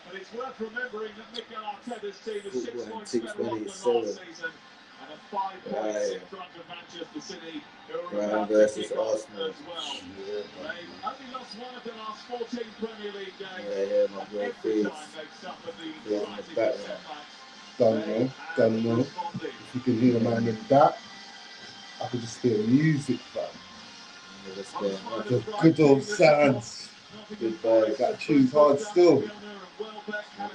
But it's worth remembering that Mikel Arteta's team is 6 Football points antiques better off when than it's last so. season and are 5 points in front of Manchester City, who are Brighton about to versus kick off Arsenal. as well. They've only lost one of the last 14 Premier League games, Yeah, my and boy every Face. time they've suffered the Face in the slightest back, of setbacks, Don't they know. have Don't know. responded. If you can hear a man in that, I could just hear music, fam. Let's go. The good old sounds. Goodbye. That tune's hard still.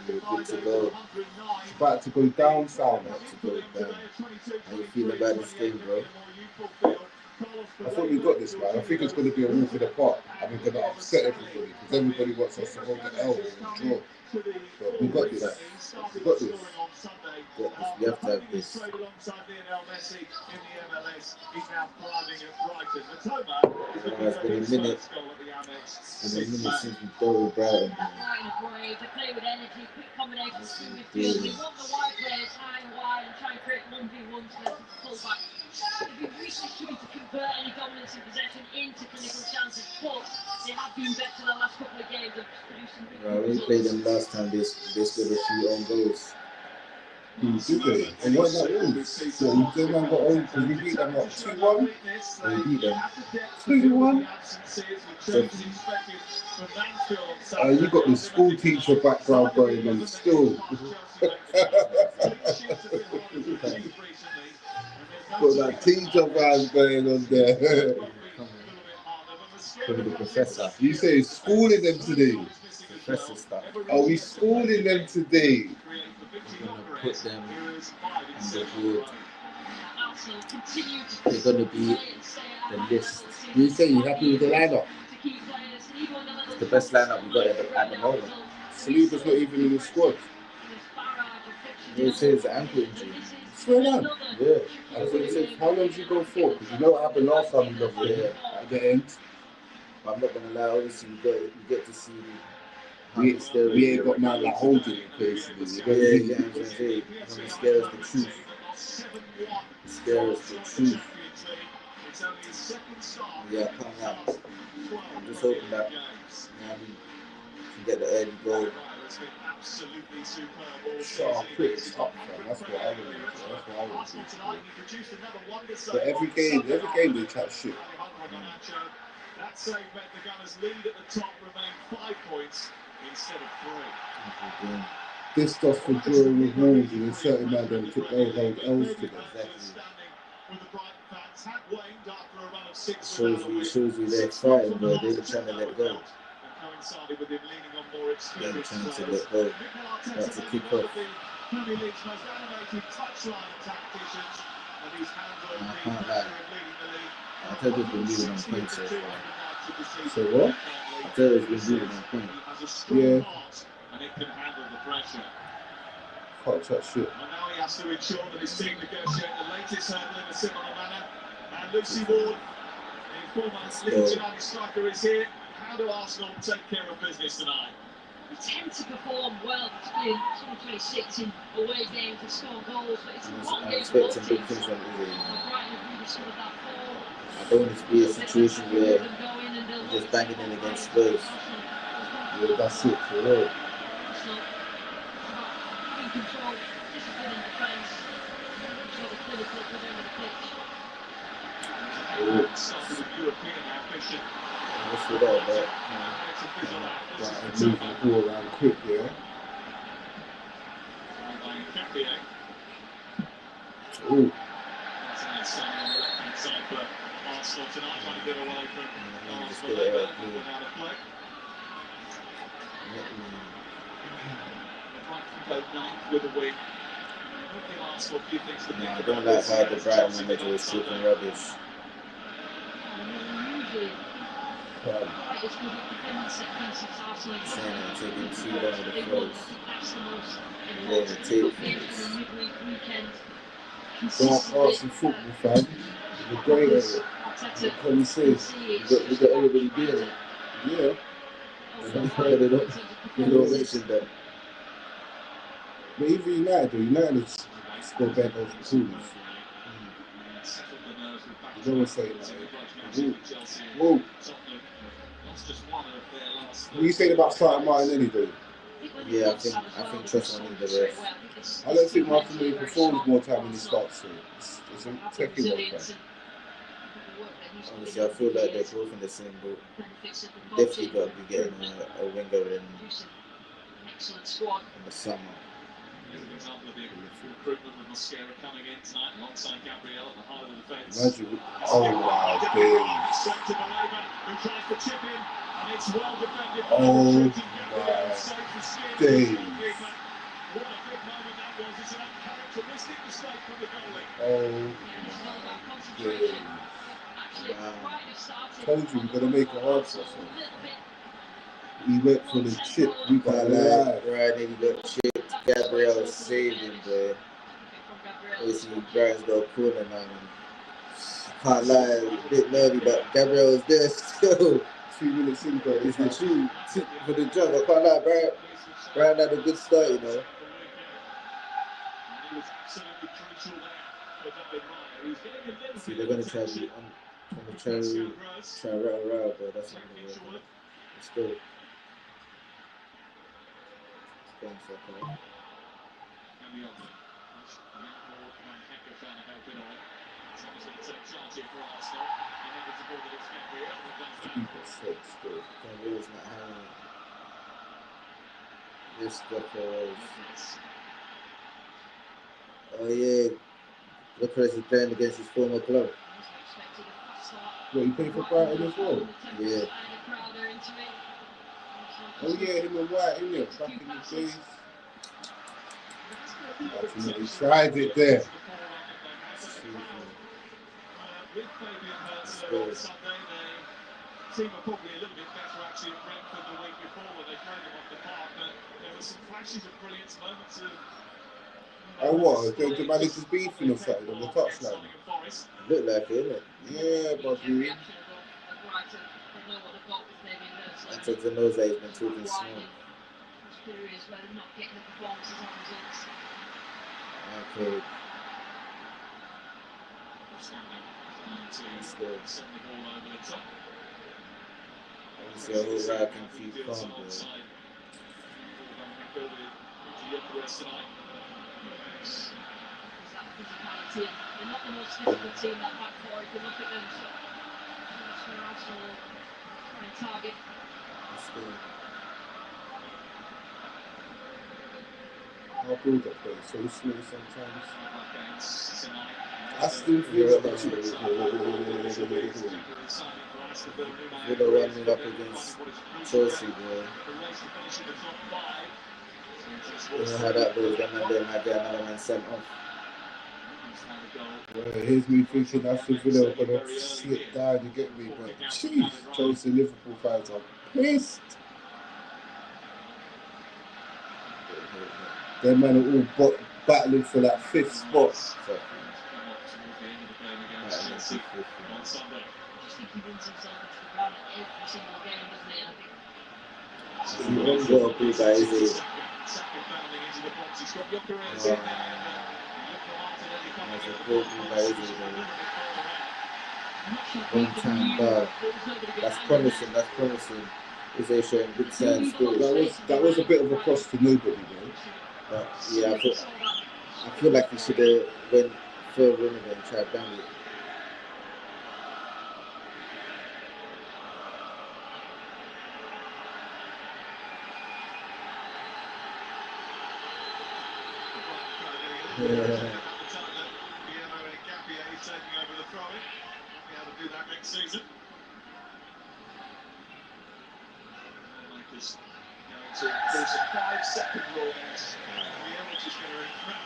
Good to go. It's about to go down, sound. About to go down. How you feeling about this game, bro? I thought we got this, man. I think it's going to be a walk in the park, and we're going to upset everybody because everybody wants us to hold the L or draw. But we got this. We got this. We have to have this. It's been a minute. It's been a minute since we played with Brighton. They play with energy, quick combinations through midfield. They want the wide players high and wide and try and create 1v1 to them to pull back. They've been really struggling to convert any dominance in possession into clinical chances, but they have been better the last couple of games and produced some really good We results. played them last time. They scored a few own goals. Did they? And what that was? So they man got on because we beat them what 2-1. We beat them 2-1. You got the school teacher background going on still. Got that teacher vibe going on there. Probably the professor. You say schooling them today. Professor stuff. Are we schooling them today? We're gonna put them on the board. They're gonna be the list. You say you happy with the lineup? It's the best lineup we got at the moment. Saliba's not even in the squad. Yeah, it says ankle injury. Swear down. Yeah. I think it says, how long did you go for? Because you know what happened last time we got there at the end. But I'm not gonna lie, obviously we get to see we ain't got man like holding in place. Yeah, I'm gonna say it's gonna scare us the truth. Scare us the truth. Yeah, I can't lie. I'm just hoping that can get the early goal. Sharp, quick, top, that's what I want to do. But every game they chat shit. That save meant the Gunners' lead at the top remained 5 points instead of 3. This stuff for drawing with Wolves and a certain man them took hold L's to them. Shows you they're fighting, but they're trying to let go. They're trying to let go. That's a kick off. I can't lie. I thought it's been moving on point so far. So what? I thought it's been moving on point. Yeah. And it can handle the pressure. Can't chat shit. And now he has to ensure that his team negotiate the latest hurdle in a similar manner. And Lucy Ward, the former Leeds United striker, is here. How do Arsenal take care of business tonight? We tend to perform well, particularly in 2026 in away games and score goals, but it's important games for both teams. Brighton have really discovered that form. I don't want it to be a situation where we're just banging in against Spurs. Yeah, that's it for real. Having control, discipline in defence, show the clinical at the end of the pitch. European ambition. What's with that, but moving the ball around quick, yeah. Ooh. Arsenal tonight trying to get away from Arsenal without a play. With a win. I don't like how the Brighton manager was talking rubbish. Saying they're taking too long with the flows. Letting it take things. Dark arts and football, fam. The greatest. What he says. We got everybody doing it. Yeah. They don't mention that. But even United scored better goals than Tools. You don't want to say that. Whoa. What are you saying about starting Martinelli, though? Yeah, I think Trust will need the rest. I don't think Martinelli performs more time when he starts to. It's a techie one thing. Honestly, I feel like they're both in the same boat. Definitely got to be getting a winger in the summer. Here's an example of the recruitment with Mosquera coming in tonight alongside Gabriel at the heart of the defence. Imagine, oh wow, days. Straight to Baleba, who tries to chip in, and it's well defended. Oh Gabriel saves the skin of the days. goalkeeper. What a big moment that was. It's an uncharacteristic mistake from the goalie. Oh days. Told you we're gonna make it hard for us. He went for the chip. We got alive. Right, he got chipped. Gabriel saved him, but obviously Brighton's got a corner now. Can't lie, a bit nervy, but Gabriel was there still. 2 minutes in, but It's the shoe for the job. I can't lie, Brighton had a good start, you know. See, they're gonna try to try rattle, but that's not gonna work. Let's go. It's going so far. Gabriel's not having this because oh yeah, Lopez is playing against his former club. What, you played for Brighton as well? Yeah. Oh yeah, him and White, isn't it? Back in the days. He tried it there. With Fabian Hurst on Sunday, the team were probably a little bit better actually at Brentford the week before when they played them off the park, but there were some flashes of brilliance, moments of... Oh what? The manager's beefing or something on the touchline? Look like it, innit? Yeah, buddy. I took the nose that he's been talking small. Okay. Let's go. Obviously, I hope I can keep calm, bro. They're not the most physical team, that back four. If you look at them, so that's where Arsenal try and target. Let's go. Our build up there is so slow sometimes. Aston Villa. Villa running up against Chelsea, bro. You know how that goes, them and they might get another man sent off. Here's me thinking Aston Villa are gonna slip down, you get me, but jeez, Chelsea Liverpool fans are pissed. Them men are all battling for that 5th spot. One time, but that's promising. Is they showing good signs too. That was a bit of a cross to nobody, though. But yeah, I feel like he should have went further in and tried down it. Yeah. Do that next season. Just going to enforce a 5-second rule which is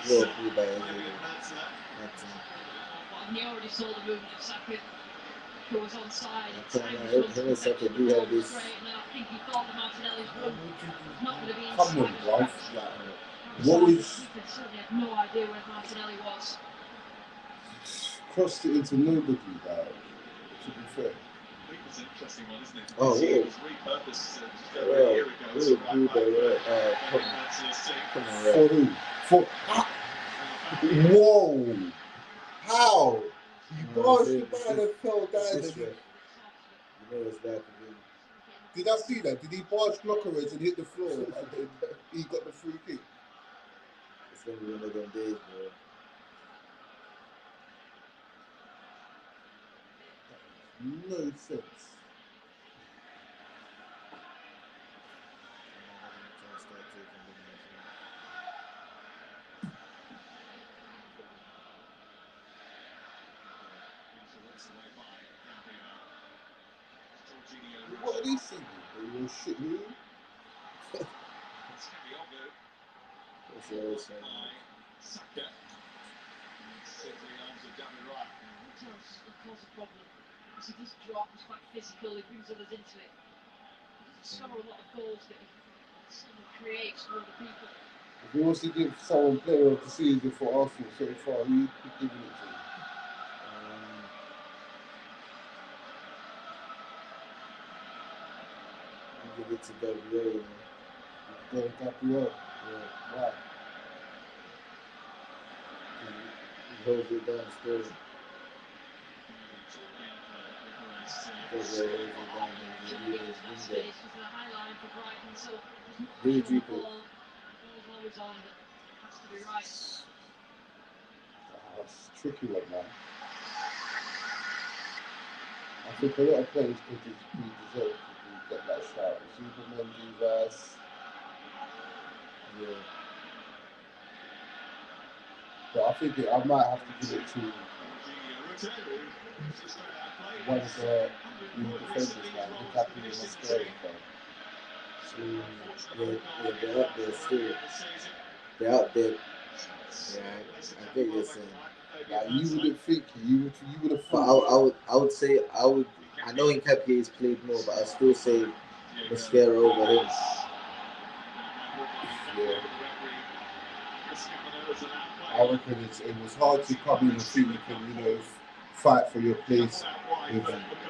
going to enhance that. He already saw the movement of Saka, who was onside. Him and Saka do have this. I think he thought that Martinelli's run was not going to be inside. Come on, bruv. What was? He certainly had no idea where Martinelli was. Crossed it into nobody, though. To be fair. It's an interesting one, isn't it? Oh, yeah. It was repurposed just over a year ago. Come on, For who? For whoa! How? You barged the man and fell down. You know it's that. Did I see that? Did he barge Glockerheads and hit the floor? he got the free kick. It's gonna be one of them days, bro. No sense. What are these singing? They will shit who? That's what I was saying. Cause a problem. Because he does drop, he's quite physical, he brings others into it. He doesn't score a lot of goals that he creates for other people. If he wants to give someone player of the season for Arsenal so far, who you giving it to? I'll give it to Gabriel, man. Gabriel. Yeah. Why? He holds it down still. Gabriel holds it down. Space was the high line for Brighton, so Who there's do you not pick? the ball. The ball's always on, but it has to be right. That's a tricky one, man. I think a lot of players could just be deserved to get that shout. Superman, Divas. Yeah. But I think I might have to give it to one of the defenders, man. Look happy with my square. Yeah, they're up there still. They're out there. Yeah, I get you're saying. Like, you wouldn't think you would have But thought. I would say I know Nkapie's played more, but I'd still say Mosquera over him. Yeah. I reckon it was hard to come in and think you can, fight for your place with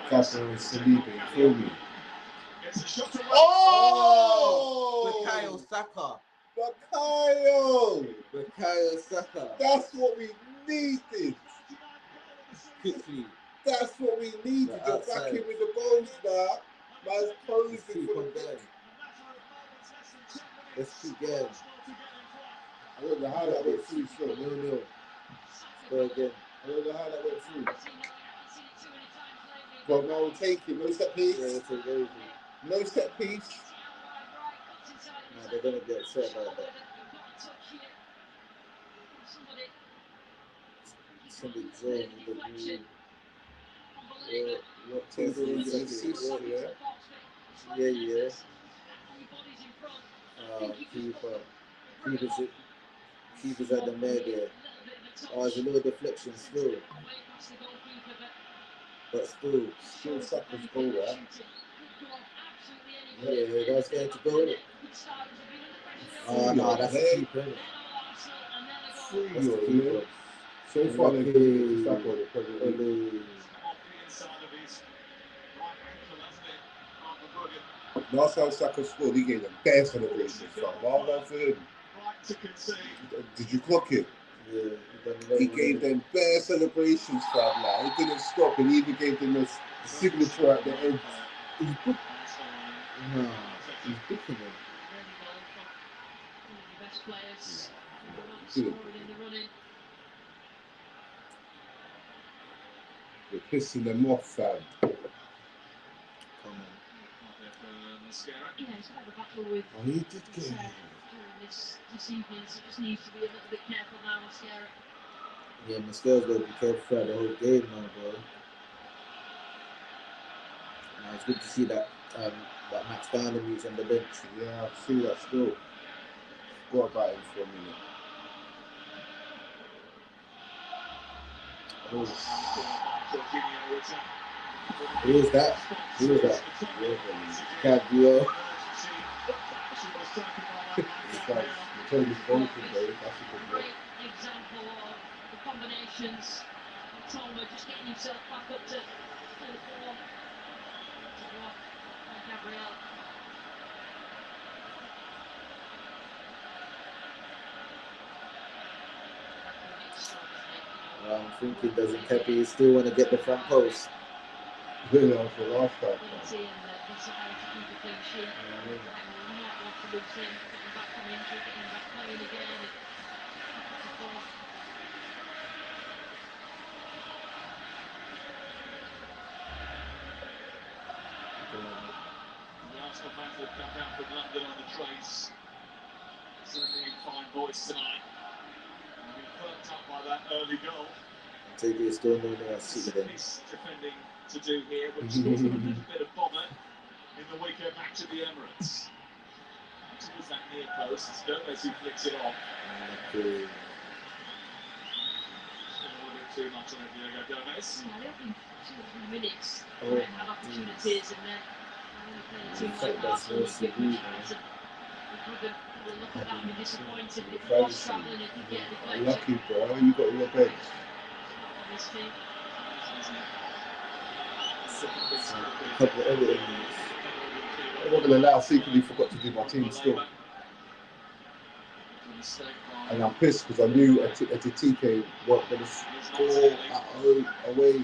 Gabriel and Saliba. You feel me? Oh! Bukayo Saka. Bukayo Saka. That's what we needed. Quickly. That's what we needed. You're back in with the goals now. Man's posing Keep for on going. Let's keep going. I don't know how that went through, so. 0-0. Go again. I don't know how that went through. But no, we'll take it. No set piece. Yeah, we'll take everything. No set piece. Nah, they're gonna get upset about that. Somebody zone the blue. What table is it? Yeah. Keeper's at the mare there. Oh, it's a little deflection still. But still Saka's goal, right? Yeah, that's going to go in it. Oh, no, that's a keeper. That's the keeper. So far, they've been Saka on the Premier League. Last time Saka scored, he gave the best celebrations. Well done for him. Did you clock it? Yeah, he gave them bare celebrations, fam. Like, he didn't stop, and he even gave them a signature at the end. He's booking him. Best players. You're pissing them off, fam. Come on. Yeah, it's had a battle with. Oh, he did get him. During this evening, so just needs to be a little bit careful now, Mosquera. Yeah, Mosquera's got to be careful throughout the whole game now, bro. Now it's good to see that Max Dynamite's on the bench. Yeah, I see that still. Forgot about him for a minute. Who is that? Gabriel. Tony's voting, though. That's a good one. Great example of the combinations. Toma just getting himself back up to full form. Gabriel. I'm thinking, does Nkapie still want to get the front post? Yeah, for last time. from injury, getting back playing again. The Arsenal fans that have come down from London on the trains certainly in fine voice tonight. And been perked up by that early goal. Take it, still no no see them. Nice defending to do here, which caused them a little bit of bother in the weekend match at the Emirates. Towards that near post, it's Gomez who flicks it off. Okay. Still a little bit too much on it, Diego Gomez. Yeah, they've been 2 or 3 minutes Oh, and had opportunities, and then too much that's Arsenal no and give CV, them a chance. And we couldn't look at that and be disappointed if he was Fancy. travelling and could get a deflection. Lucky, bro. You got your bench. On this team. A couple of other enemies. I'm not going to lie, I secretly forgot to do my team still. And I'm pissed because I knew a TK weren't going to score at home away.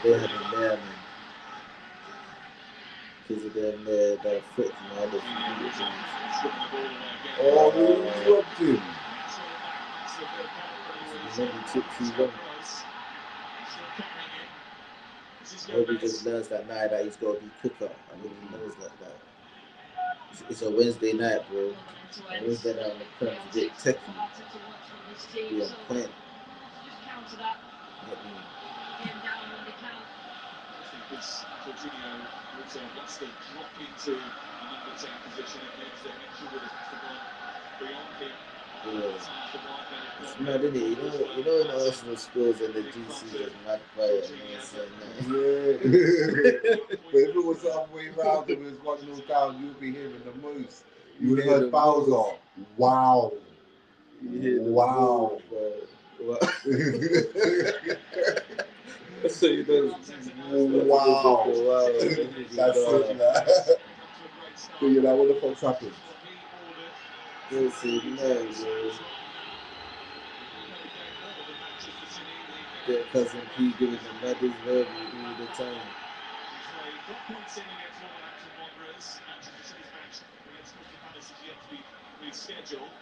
They had them there, man. Because of them there, that foot, man. Oh, who robbed him? Maybe took too long. I hope he just learns that night that he's got to be quicker. I hope he knows like that. It's a Wednesday night, bro. A Wednesday night on the Prem is a bit techy. Be on point. Just counter that. Getting down when they can. Because Jorginho also wants to drop into a number 10 position. It means that Mitchell would have had to go beyond him. Yeah. It's mad, isn't it? You know when Arsenal scores and the GC just mad quiet and no one's saying nothing. Yeah. But if it was the other way around and it was 1-0 down, you'd be hearing the most. You would have heard Bowser. Wow. Wow. So you know, wow. That's it, man. So you're like, what the fuck's happened? You'll see, no, bro. Their cousin P giving the maddest verbal all the time. Rescheduled.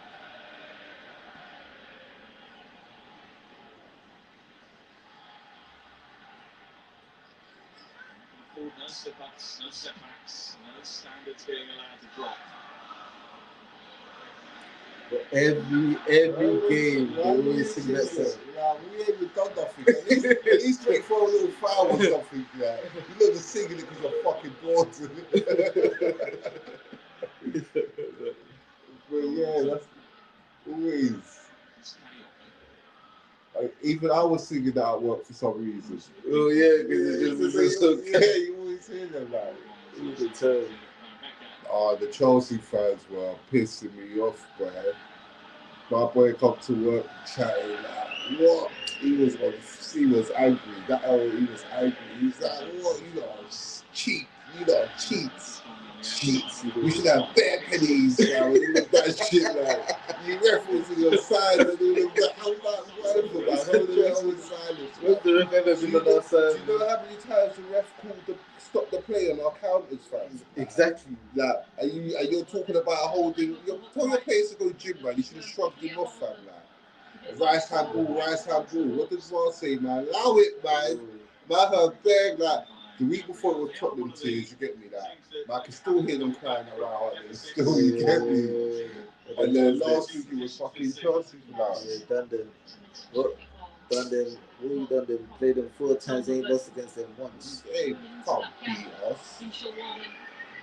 No slip-ups, no setbacks, no standards being allowed to drop. But every game, they always sing that song. We ain't even done nothing. At least 24 little foul or something. Yeah. You know the singing it because I'm fucking bored. But yeah, that's always. Even I was singing that at work for some reason. Oh yeah, because it's just so yeah, you always hear them like. You can tell. Oh, the Chelsea fans were pissing me off, bro. My boy come to work chatting like, what? He was angry. That he was angry. He was like, what? You lot are cheap. You lot are cheats. Cheats. We should have bare pennies now. And all of that shit, like, you referencing your side and all of that. I'm like, whatever, man. Hold the rest with silence. What's the ref ever been on our side? Do you know how many times the ref called stop the play on our counters, fans? Exactly. Like, and you're talking about holding. Tell your players to go gym, man. You should have shrugged him off, fam. Like, right hand ball. What did VAR say, man? Allow it, man. Man, her beg, like, the week before it was Tottenham tears, you get me, that. But I can still hear them crying around, and still, you get me. And then last week it was fucking Chelsea for that. Yeah, done them. What? Done them. What you done them? Played them 4 times, ain't lost against them once. Hey, can't beat us.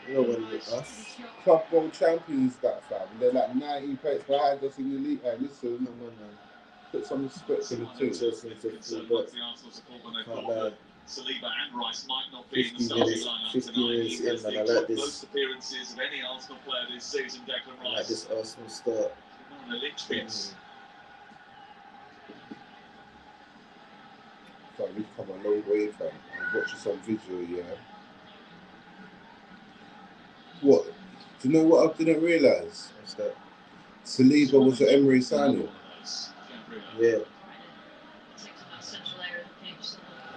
Nobody with us. Club World Champions, that fam. They're like 19 points behind us in the league. Hey, listen, Come on, man. put some respect to the two. Chelsea into full, but can't lie. Saliba and Rice might not be in the 50 starting minutes, lineup 50 tonight. minutes He has in, the man. I like this. most appearances of any Arsenal player this season, Declan I like Rice. this Arsenal start. The linchpins. Fam, we've come a long way, fam. I was watching some video, yeah. What? Do you know what I didn't realise? What's that? Saliba was an Emery signing. Yeah.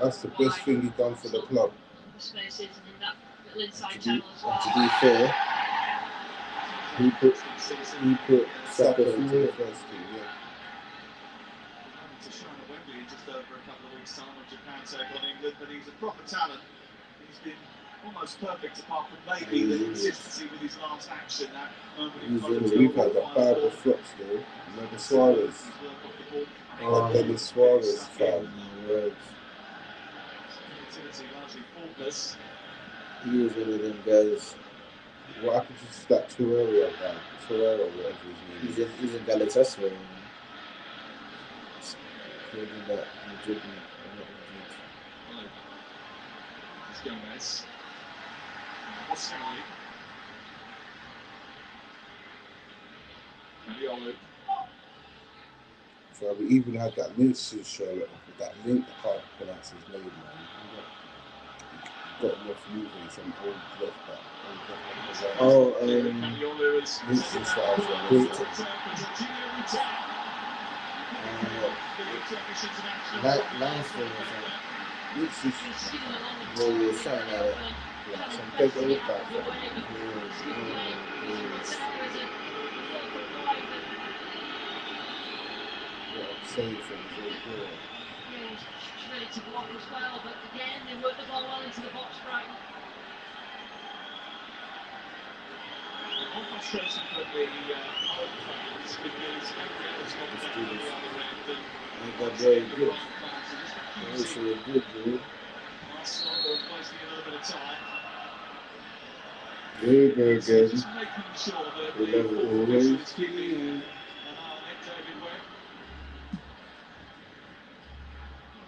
That's the best thing he done for the club. To be fair, He put Saka into the first team, yeah. To shine at Wembley in just over a couple of weeks' time when Japan take on England, but he's a proper talent. He's been almost perfect apart from maybe the consistency with his last action, that moment in front of We've had a bad of flops though. Remember Suarez? Dennis Suarez fan. Largely faultless. He is one of them guys. What happened to that Torreira guy? Torreira, whatever his name is. He's in Galatasaray. Played in that Madrid. Gomez. Oscar. Maniolo. So we even had that Linson show with that link. I can't pronounce his name, man. Got him off moving some old left back. Maniolo is Linson Suarez. Nice for him. Linson Something like that. some big old back. Save from the ready to block as well, but again they work the ball well into the box. Brighton. One frustration for the home fans because everyone's got the other end. Got very good. Also a good dude. Arsenal are wasting a little bit of time. There you go again. Just making sure that We the love it forward always. is keeping an eye on it, David Webb.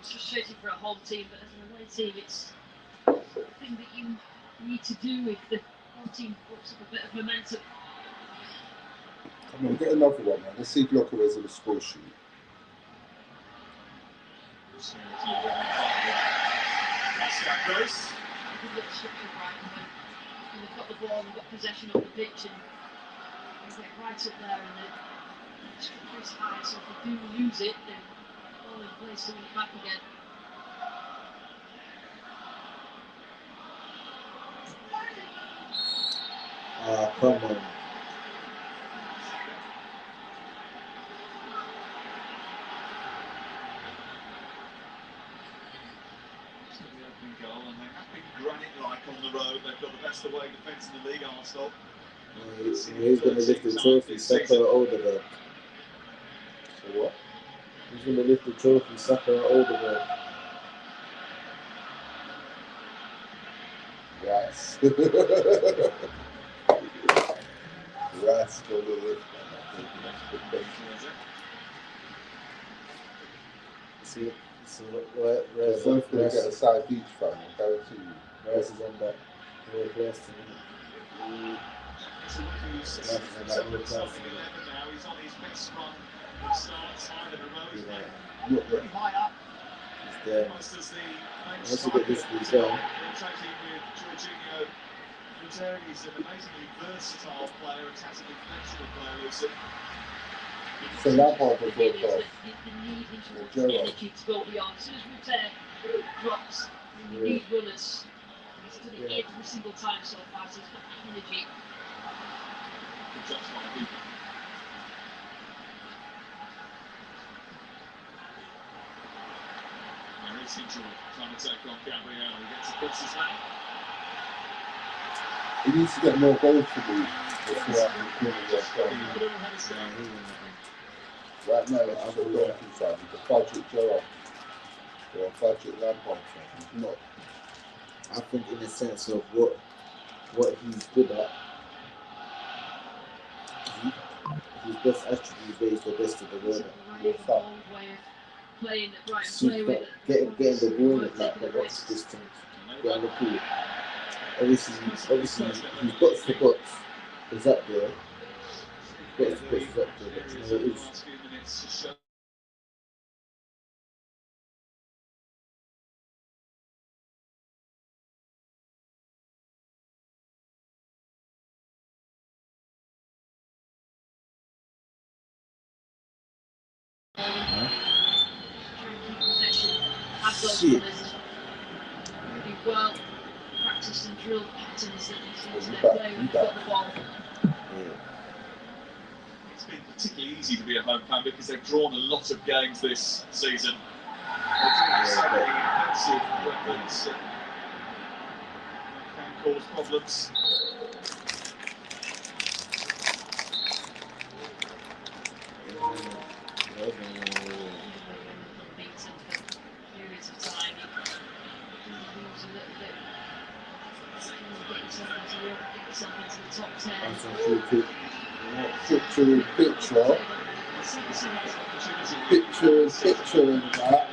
It's frustrating for a home team, but as an away team, it's something that you need to do if the home team puts up a bit of momentum. Come on, get another one, man. Let's see Glocker's on the score sheet. That's that goes. Good little structure, Brighton, when they've got the ball, they've got possession of the pitch, and they get right up there, and the structure is high, so if they do lose it, then all in place to win it back again. Come on. The opening goal, and they have been granite-like on the road. They've got the best away defence in the league, Arsenal. He's going to lift the trophy, Saka or Odegaard. So what? He's going to lift the trophy, Saka or Odegaard. Rice. Rice for the lift. See, right, They're both going to get a side each fan, I guarantee you. Rice is on that low class team. He's on his best run. He starts high in the road. Pretty high up. He's there. Almost as the main Once you get this striker. thing going. Rotating with Jorginho. He's an amazingly versatile player, a tactically flexible player, Lucy. So Lampard will go off. The need into energy to go beyond. As soon as Rutte drops, you need runners. He's done it every single time so far, so he's got that energy. Good touch by Hooper. There is Hinchel trying to take on Gabriel. He gets across his lap. He needs to get more goals for me before I can kill him. He would have had his down. Right now, I'm a Donkey fan. He's a budget Gerrard. Or a budget Lampard fan. He's not. I think in the sense of what he's good at, his best attribute is the best of the world. What's up? Playing at Brighton, play with it. Getting the ball at like the box distance, getting the pool. Obviously he's box to box is up there. Box to box is up there, but you know it is. Shit. Be well practiced and drilled patterns that they've got the ball. Yeah. easy to be a home fan because they've drawn a lot of games this season. They do have so many offensive weapons that can cause problems. Beaten for periods of time. He moves a little bit. Get yourself into Europe, get yourself into the top 10. That's a free kick. Picture in picture. Picture in picture in that.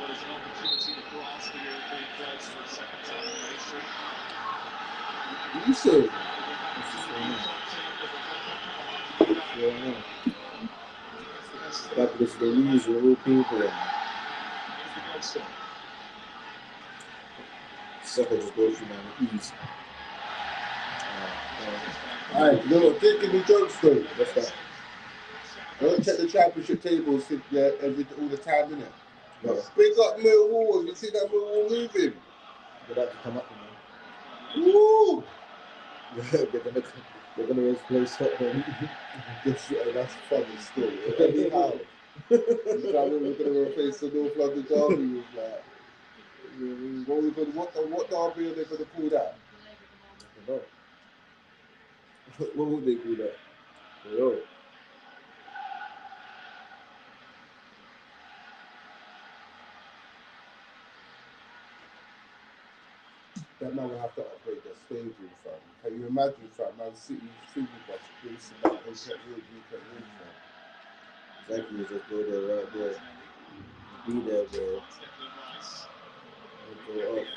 You see? But if the usual people, Saka just goes through man ease. Alright, no, taking the jokes though. What's that? I don't check the championship tables all the time, innit? Yeah. Big up Millwall, you see that Millwall moving? They'd have to come up, Woo! they're gonna replace Tottenham. That's funny still. Anyhow, you know, we're gonna replace the North London Derby with that. What derby are they gonna call that? I don't know. What would they call that? Yo. That man will have to upgrade the stadium, fam. Can you imagine, fam? Man City's thinking about this about Newcastle Road, fam. Exactly, just go there right there. Be there, bro. And go off.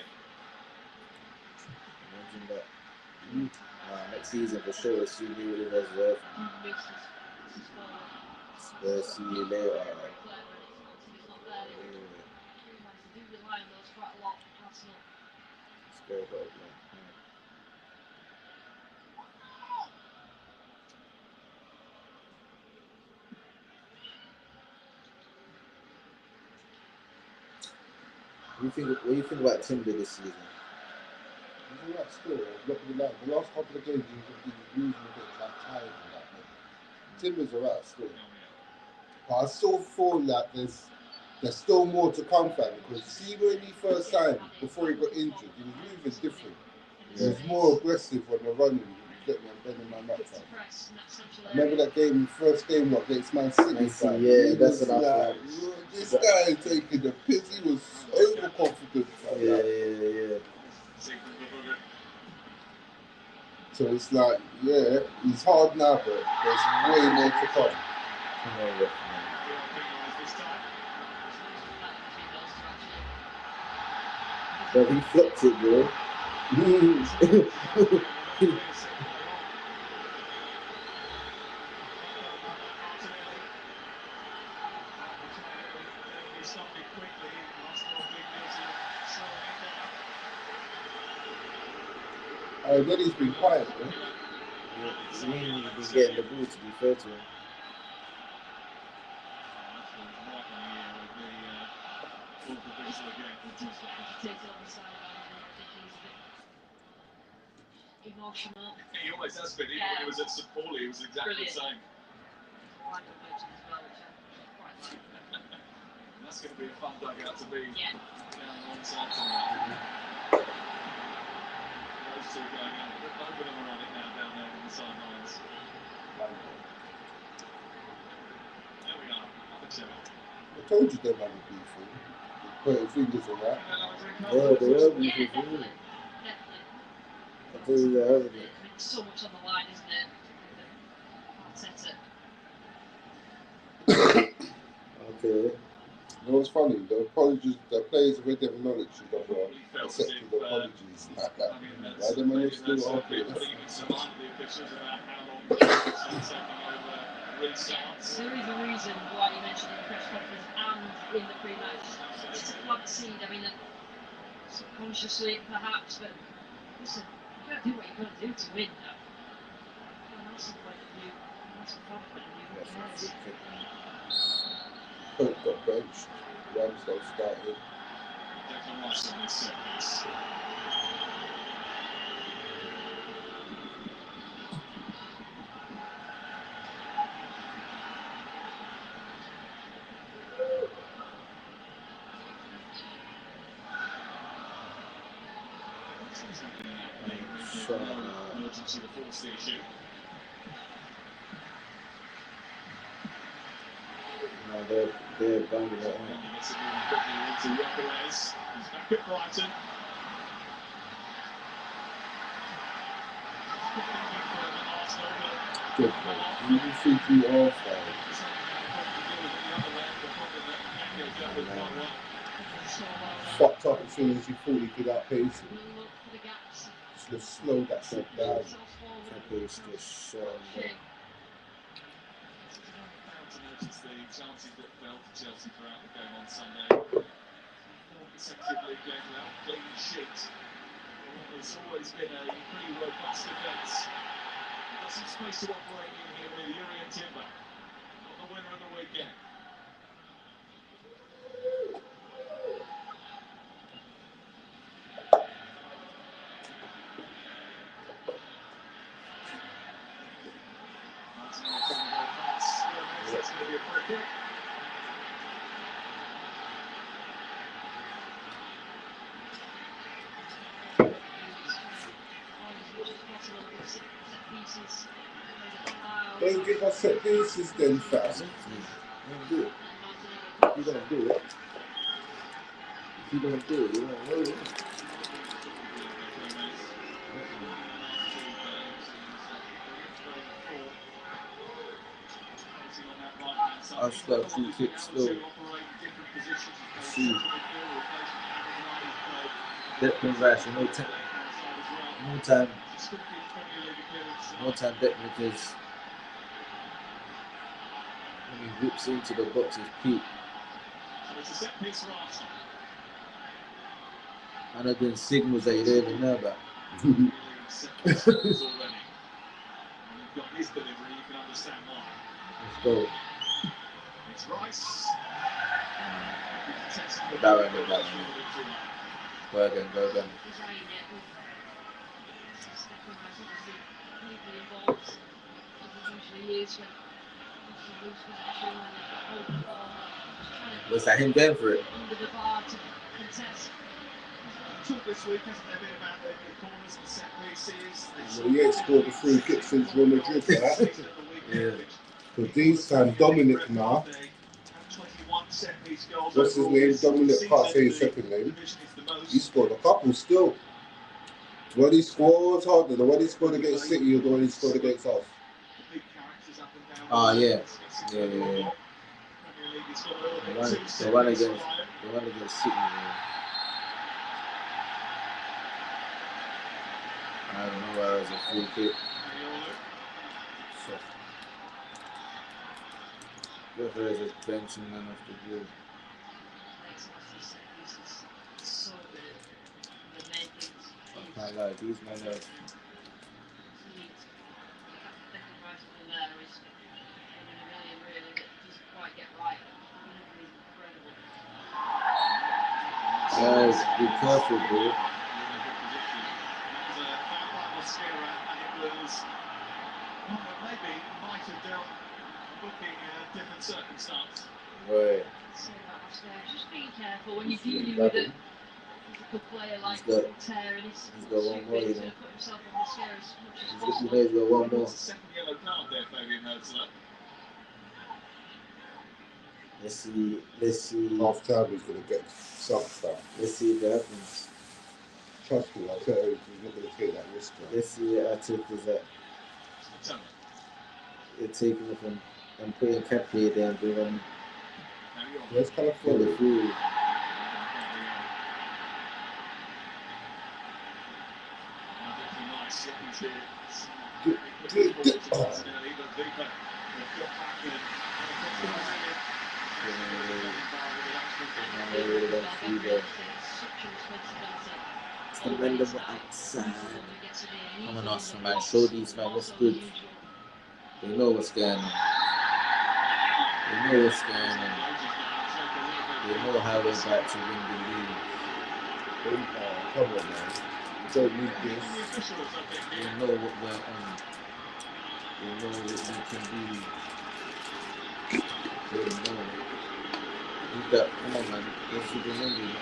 Imagine that. Next season for sure, see me with us there. Spurs, see you later. Let's go, bro. What do you think about Timber this season? He's alright still. The last couple of games he was losing a bit like tired and that. But Timber's alright still. But I still feel like there's still more to come, fam. Because see when he first signed, before he got injured, he was moving different. He was more aggressive on the running. He kept me bending my back, fam. I remember that game, first game against Man City, fam. Yeah, that's what I like, this guy is taking the piss. He was overconfident, fam. Yeah. So it's like, yeah, he's hard now, but there's way more to come. But he flipped it, bro. Then he's been quiet, bro. Yeah, he's been getting the ball, to be fair to him. Emotional. He always has been. Even when he was at St. Pauli, he was exactly the same. That's going to be a fun dugout to be down one side tonight. Those two going out. Both of them are on it now down there on the sidelines. There we are. I told you they might be beefing. Putting fingers on that. Yeah, they are beefing for me. I tell you that everything. So much on the line, isn't it? Okay. You know what's funny? The apologies, the players already acknowledged the accepted apologies. Why the man still okay? There is a reason why you mentioned in the press conference and in the pre-match. It's a plant seed. I mean, subconsciously perhaps, but listen, you got to do what you got to do to win now. From Arsenal point of view, Arsenal fan point of view, who cares? Pope got benched. Ramsdale started. shot. No urgency to force the issue. No, they're banging it He on. gets it moving quickly into Perez. He's back at Brighton. Good one. You think you are fine. Fucked up as soon as you thought you could outpace him. Should have slowed that shit down. Tempe's just shot. The chances that fell for Chelsea throughout the game on Sunday. 4 consecutive league games without a clean sheet. There's always been a pretty robust defence. Got some space to operate in here with Yuri and Timber. Not the winner of the weekend. That's going to be a free kick. Don't give us set pieces then, fast. Don't do it. You don't do it. If you don't do it, you won't know it. I've just got a free kick still. See. Declan Rice, no time Declan, because when he whips into the box, it's peak. And again, signals that you don't even know about. Let's go. It's Rice. That way. Go again. Was that him going for it? This week, hasn't there been about the corners and set pieces? Well, he ain't scored a free kick since Real Madrid, right? Yeah. But these time, Dominic now. What's his name? Dominic, can't say his second name. He scored a couple still. When he scores harder, the one he scored against City or the one he scored against us? Oh, yeah. The one against City. Yeah. I don't know why it was a free kick. So, Perez is benching man off the ball. I can't lie, these men are. Guys, be careful, bro. Maybe might have dealt looking different circumstance. Right. Just be careful when you're dealing with a physical player like Tear and he's got one more, you know. put himself on the scare as much as He's possible. got one more. Second yellow card there, Fabian Herzler. Let's see. Half time he's going to get something. Let's see if it happens. Trust me, I'll tell you, he's not going to take that risk. Man. Let's see what our take is at. They're taking it from and putting Cappy there and bring on. That's kind of funny. It's the men that were outside. Come on, Arsenal, man. Show these man what's good. They know what's going on. They know how we're about to win the league. Come on, man. You don't need this. They know what we're on. They know what we can do. They know. Come on, man. Let's keep remembering.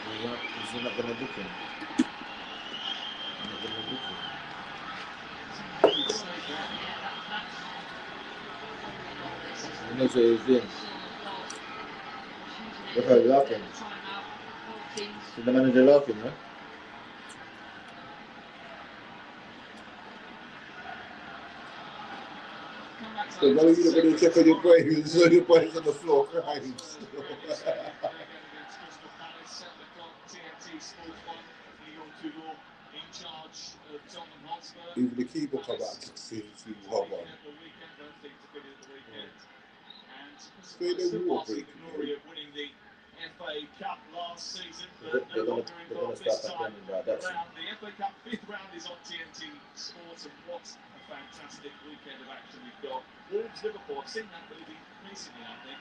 Is he not going to book him? He's not going to book him. He knows what he's doing. Look how he's laughing. See the manager laughing, huh? So why are you not going to check on your boy? So your boy's on the floor crying. Even the keeper come out to see what one. Straight in water break again. FA Cup last season, They're but no going longer to involved start this time. complaining about that. The FA Cup 5th round is on TNT Sports, and what a fantastic weekend of action we've got. Wolves Liverpool, I've seen that movie recently, I think.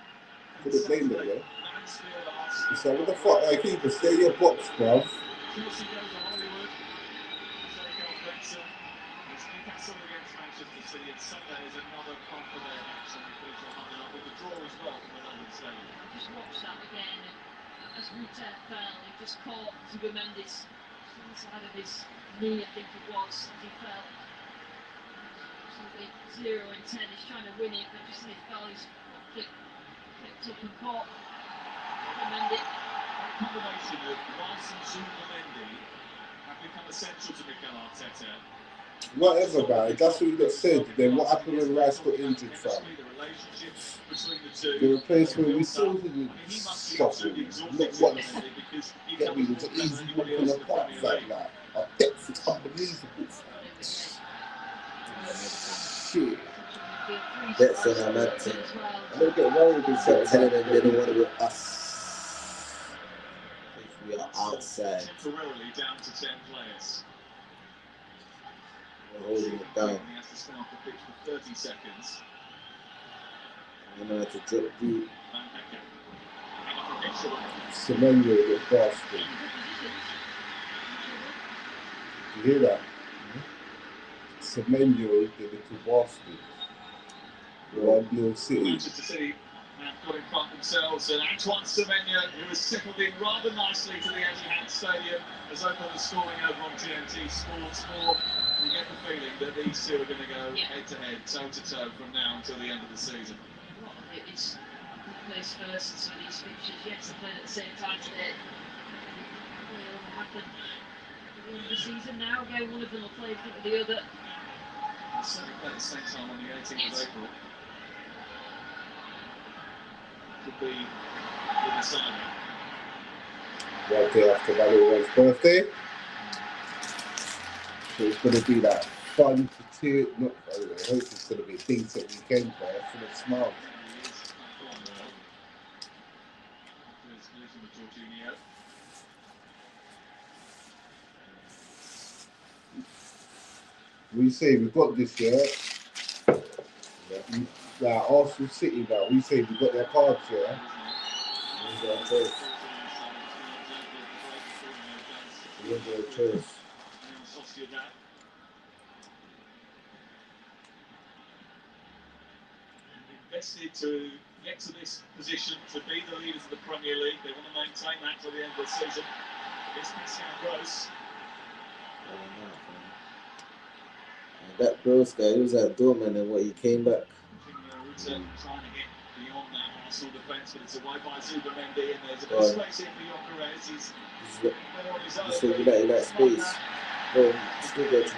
Could have blamed them, though. Mansfield Arsenal. So what the fuck, like, keeper, stay in your box, bruv. Chelsea goes to Hollywood. Take off Wrexham. It's Newcastle against Manchester City, and Sunday is another proper day of action. We finish on Monday night with a draw as well from the London Stadium. Just watched that again, and as Ruta fell, he just caught Zubimendi's inside of his knee, I think it was, as he fell. Absolutely 0 in 10. He's trying to win it, but just as he fell, he's picked up and caught Zubimendi. That combination of Rice and Zubimendi have become essential to Mikel Arteta. Whatever, man. That's what you just said. Then what happened when Rice got injured, fam? The replacement, we still didn't suffer. Not once. Get me, it was an easy walk in the park, like that. Our depth is unbelievable, fam. Shit. That's on our mad team. I don't get worried with that, telling them they don't want to be us. If we are outside. Temporarily down to 10 players. We're holding it down. He has to start the pitch for 30 seconds. I'm going to have to drop deep. Semenyo, the bastard. You hear that? Semenyo, the little bastard. 1-0 City. Manchester City have got in front themselves, and Antoine Semenyo, who has settled in rather nicely to the Etihad Stadium, has opened the scoring over on TNT Sports 4. We get the feeling that these two are going to go head-to-head, toe-to-toe from now until the end of the season. A lot of it is who plays first in some of these fixtures. Yes, they played at the same time today. It will happen at the end of the season now. Again, one of them will play with the other. They'll certainly play at the same time on the 18th of April. Could be the decider. One day after Valero's birthday. So it's going to be that fun to tear. Not, I hope it's going to be a decent weekend, bro. Full of smiles. We say we got this, yeah. Like Arsenal City now, we say we got their cards, yeah. We got a choice. We got a choice. Invested to get to this position, to be the leaders of the Premier League. They want to maintain that till the end of the season. It's Pascal Gross. That Gross guy, he was at Dortmund and what, he came back. Trying to get beyond that Arsenal defence, but it's away by Zubimendi, and there's a bit of space here for Gyökeres. He's on his own. So you like space. Well, still got to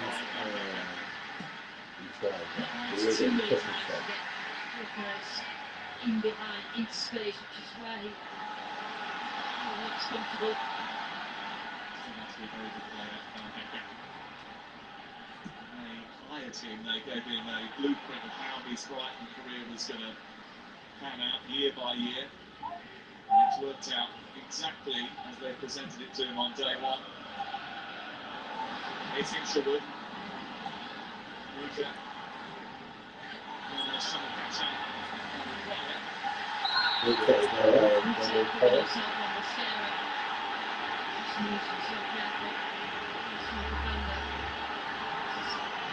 in behind, in space, which is where he looks comfortable. They hired him, they gave him a blueprint of how his Brighton career was going to pan out year by year. And it's worked out exactly as they presented it to him on day one. It's in trouble. Ruta. Almost trying to catch up.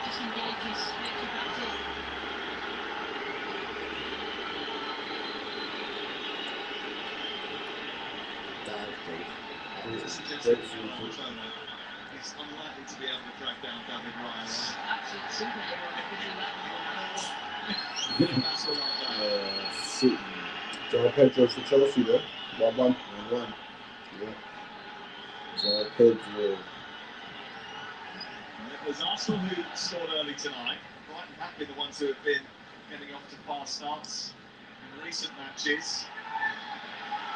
Just engages, makes it back in. suggesting that Tomo is unlikely to be able to drag down David Ryan. Absolute superhero because of that That's all I know. City. João Pedro for Chelsea though. 1-1. 1-1. Yeah. João Pedro. It was Arsenal who scored early tonight. Brighton have been the ones who have been getting off to fast starts in recent matches.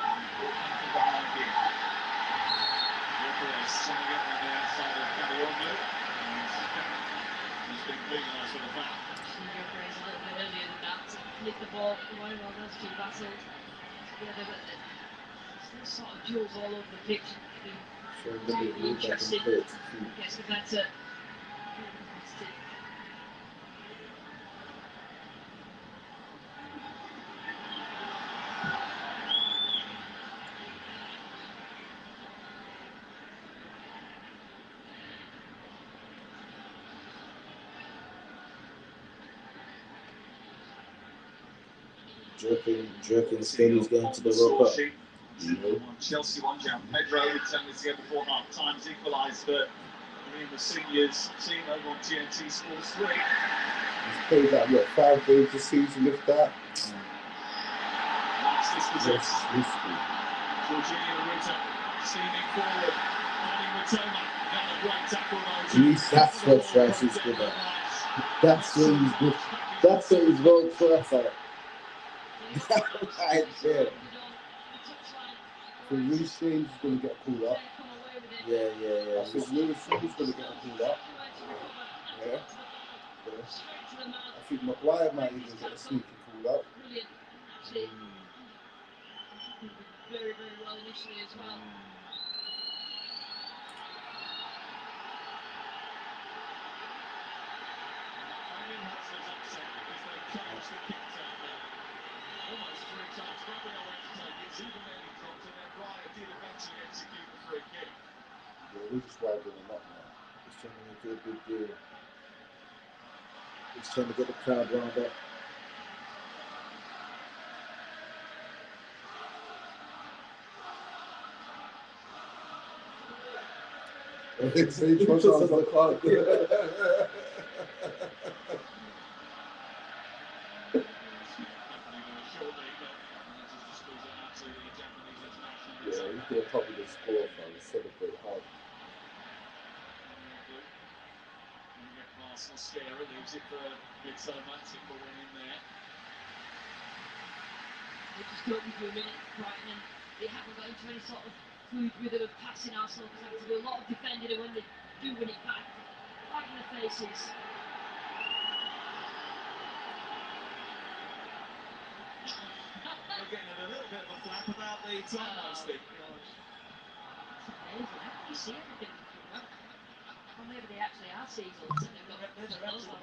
From behind here. Perez trying to get on the outside of Calioglu. He's been penalised for the foul. Perez a little bit earlier than that to flip the ball away while those two battled together, but there's sort of duels all over the pitch. So Really interesting. Gets the better. Jerking Steely's going to the World Cup. Chelsea won. João Pedro with 10 minutes to go before half time equalised, but the seniors team over on TNT scores 3. He's played that, what, 5 games this season, if that? Last dispossessed. Risky. Jorginho Ruta steaming forward. Finding Matoma. Got a great tackle though. That's what Rice is good at. That's what he's good. That's what he's world class at. Right there. So Reece James is going to get pulled up. Yeah. I think Lewis Hill's going to get pulled up. Yeah. I think Maguire might even get a sneaky pulled up. Very, very well initially as well. Almost 3 times. Gabriel went to take it. Zuberman dropped and then Raya did eventually execute the free kick. Yeah, we're just winding him up now. He's trying to make it a big deal. He's trying to get the crowd round up. It's a trust on the clock. Yeah, he's going to probably the score from celebrate hard. Mascara leaves it for Mitoma. Timber went in there. We're just talking for a minute, Brighton, and they haven't got into any sort of fluid rhythm of passing Arsenal because they have to do a lot of defending, and when they do win it back, right in the faces. We're getting a little bit of a flap about the Tomo speak. Amazing, how can you see everything? Well, maybe they actually are seasons and they've got clothes on.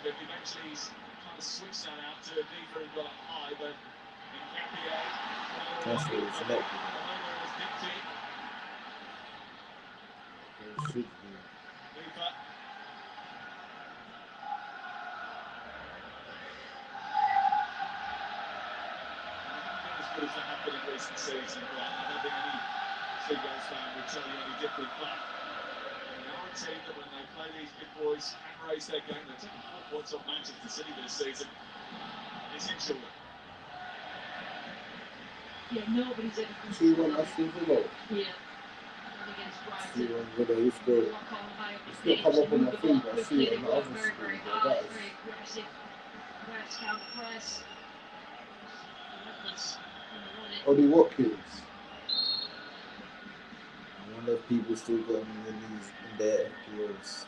Eventually he's trying to switch that out to deeper and got up high, but That's what it's about. It should be. As good as that happened in recent season, but I don't think any Seagulls fan would tell you any different. But they are a team that when they play these big boys can raise their game. They're taking 4 points off Manchester City this season. It's in short. Yeah, nobody's ever 2-1 Aston Villa. Yeah. Against Brighton. 2-1 Villa, who scored? It's not come up on my feed, but I see it on the other very, very screen. hard, very aggressive. Press, counter press. Relentless. Ollie Watkins. I wonder if people still got him in their FPOs.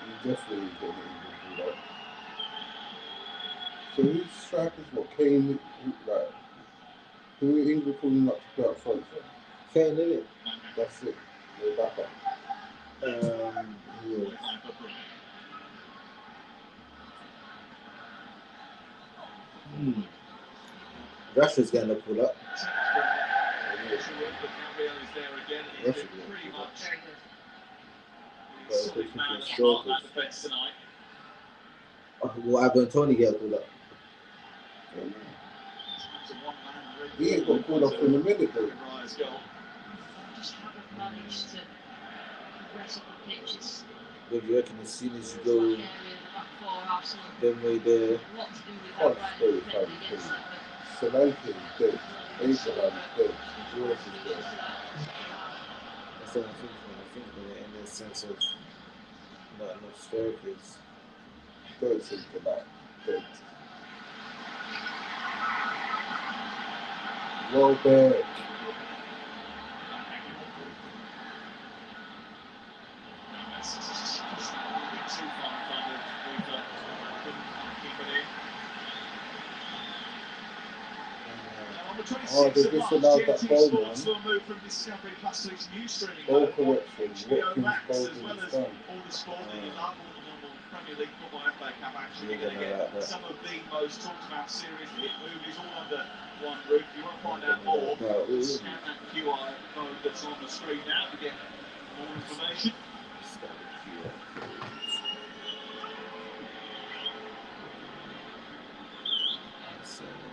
He definitely is getting it pulled up. So who's strikers? What, Kane? Like, who are England calling up to play up front for? Kane, innit? That's it. They're back up. Yeah. Rashford's getting the pull up. but Gabriel is there again. He's That's been a good pretty one. much Very good. the solid man at the heart of that defence tonight. What happened when Tony get called up? It's a one-man He ain't got called up in a minute though. Ryan's goal. Just haven't managed to progress up the pitches. What do you reckon as soon as you It's go like area in the back four, Arsenal. them way there, A lot to do with Can't that right stay at with the Harry defending against Kane. it, but Solanke is dead. Abraham is dead. George is solutions there. to that. That's what I'm thinking. I'm thinking in the sense of not enough strikers. Don't think of that. Dead. Welbeck. Oh, they just allowed that goal, man. Goal correction. Watkins goal in stand. All the sport that you love, all the normal Premier League football and FA Cup action. You're going to get some of the most talked about series hit movies all under one roof. If you want to find out more, scan that QR code that's on the screen now to get more information.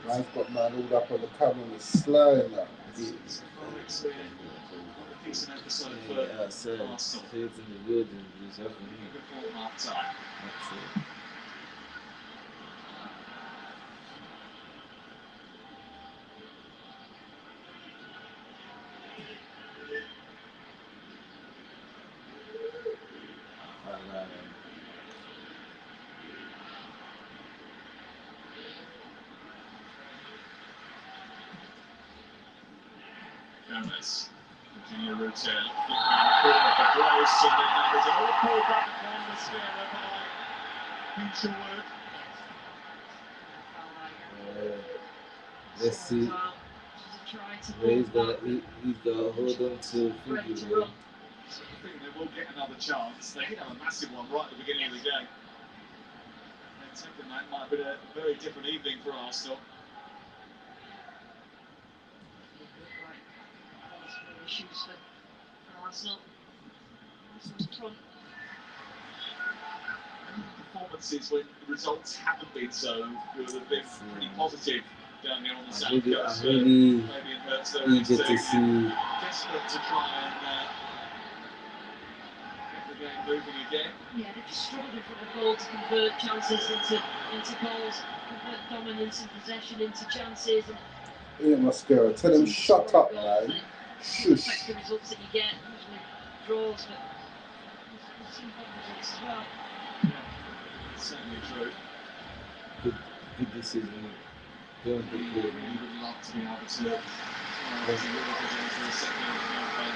Man's got man all up on the camera and slurring that. It's a decent episode for Yeah, so Arsenal. kids in the building just happening. Before half time. That's it. Gomez, Virginia routes in, looking around the corner for Grace, and then there's an all pulled back on the Mascara by Hinshelwood. Let's see. Yeah, he's got to hold on to Fuji, bro. So I think they will get another chance. They did have a massive one right at the beginning of the game. And thinking that might have been a very different evening for Arsenal. Issues for Arsenal. Arsenal's front. Performances when the results haven't been so good have been pretty positive down here on the south coast. I'm really maybe it hurts their eager to instinct. see. Desperate to try and get the game moving again. Yeah, they've just struggled in front of goal to convert chances into goals, convert dominance and possession into chances. And Yeah, Mascara. Tell him shut up, man. affect Shush. the results that you get, usually draws, but we've seen bad results as well. Yeah, it's certainly true. Good decision. Don't We be would good, man. love to be able to Europe into the second campaign.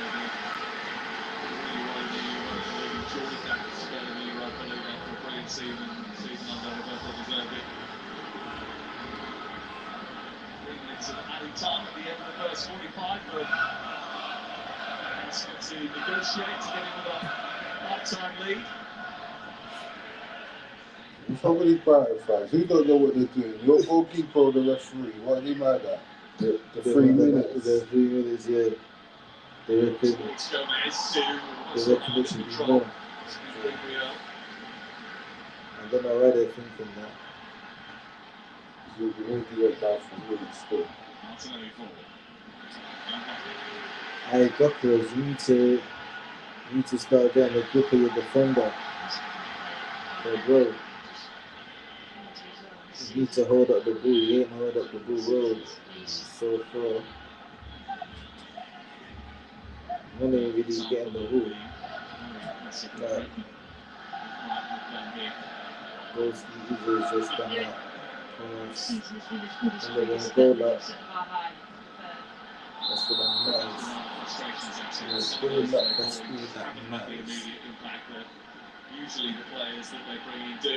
Really wanted the Europa League, enjoyed that spell in the Europa League after a brilliant season under Roberto De Zerbi. Bringing it to added time at the end of the first 45 for Arsenal to negotiate to get in with a half-time lead. So many Brighton fans who don't know what they're doing. Your goalkeeper or the referee? What are they mad at? The 3 minutes. The 3 minutes, yeah. They reckon It's Gomez to it should be more. I don't know why they're thinking that. You already went down for really still. Martinelli forward. Hey, Doctors, you need to start getting a grip of your defender. So, bro, you need to hold up the ball. You ain't hold up the ball well so far. When are you really getting the ball? Like, those easily just done that. Season has been as good as And good they're as gonna the go like, set of our high. that's what that matters. Doing that, that's all that matters. Usually the players that they bring in do.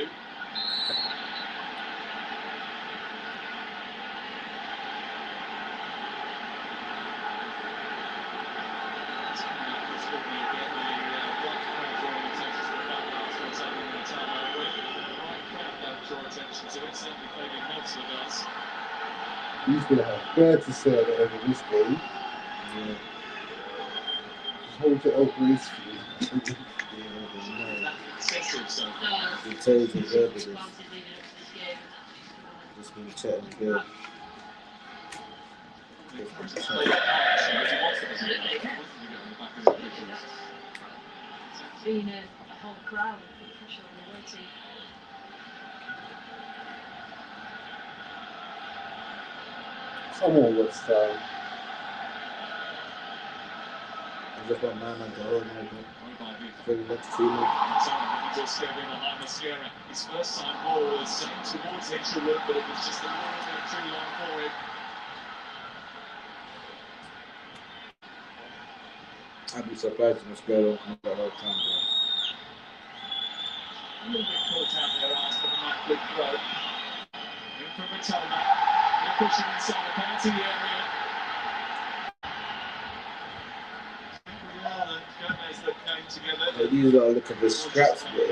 Draw attention to it, certainly Fabian Helsler does. He's going to have bare to say at the end of this game. Yeah. Hold it up gracefully. That excessive so No, far. The toes I are think verbal. it's planted leading up to this game. Just been chatting good. He's play that action, but he wants them to get in the back of the officials. It's been a whole crowd of officials waiting. Come on, West Ham. I just want my man to hold my gun. Very much too much. He just gave in a line of Sierra. His first time ball was towards Hitchwood, but it was just a little bit too long for him. I'd be surprised if Mosquera don't come the whole time, bro. A little bit caught out there, Arsenal, in that quick throw. In from Matoma. They're pushing inside the penalty area. Real and Gomez that came together. But these are looking for scraps, but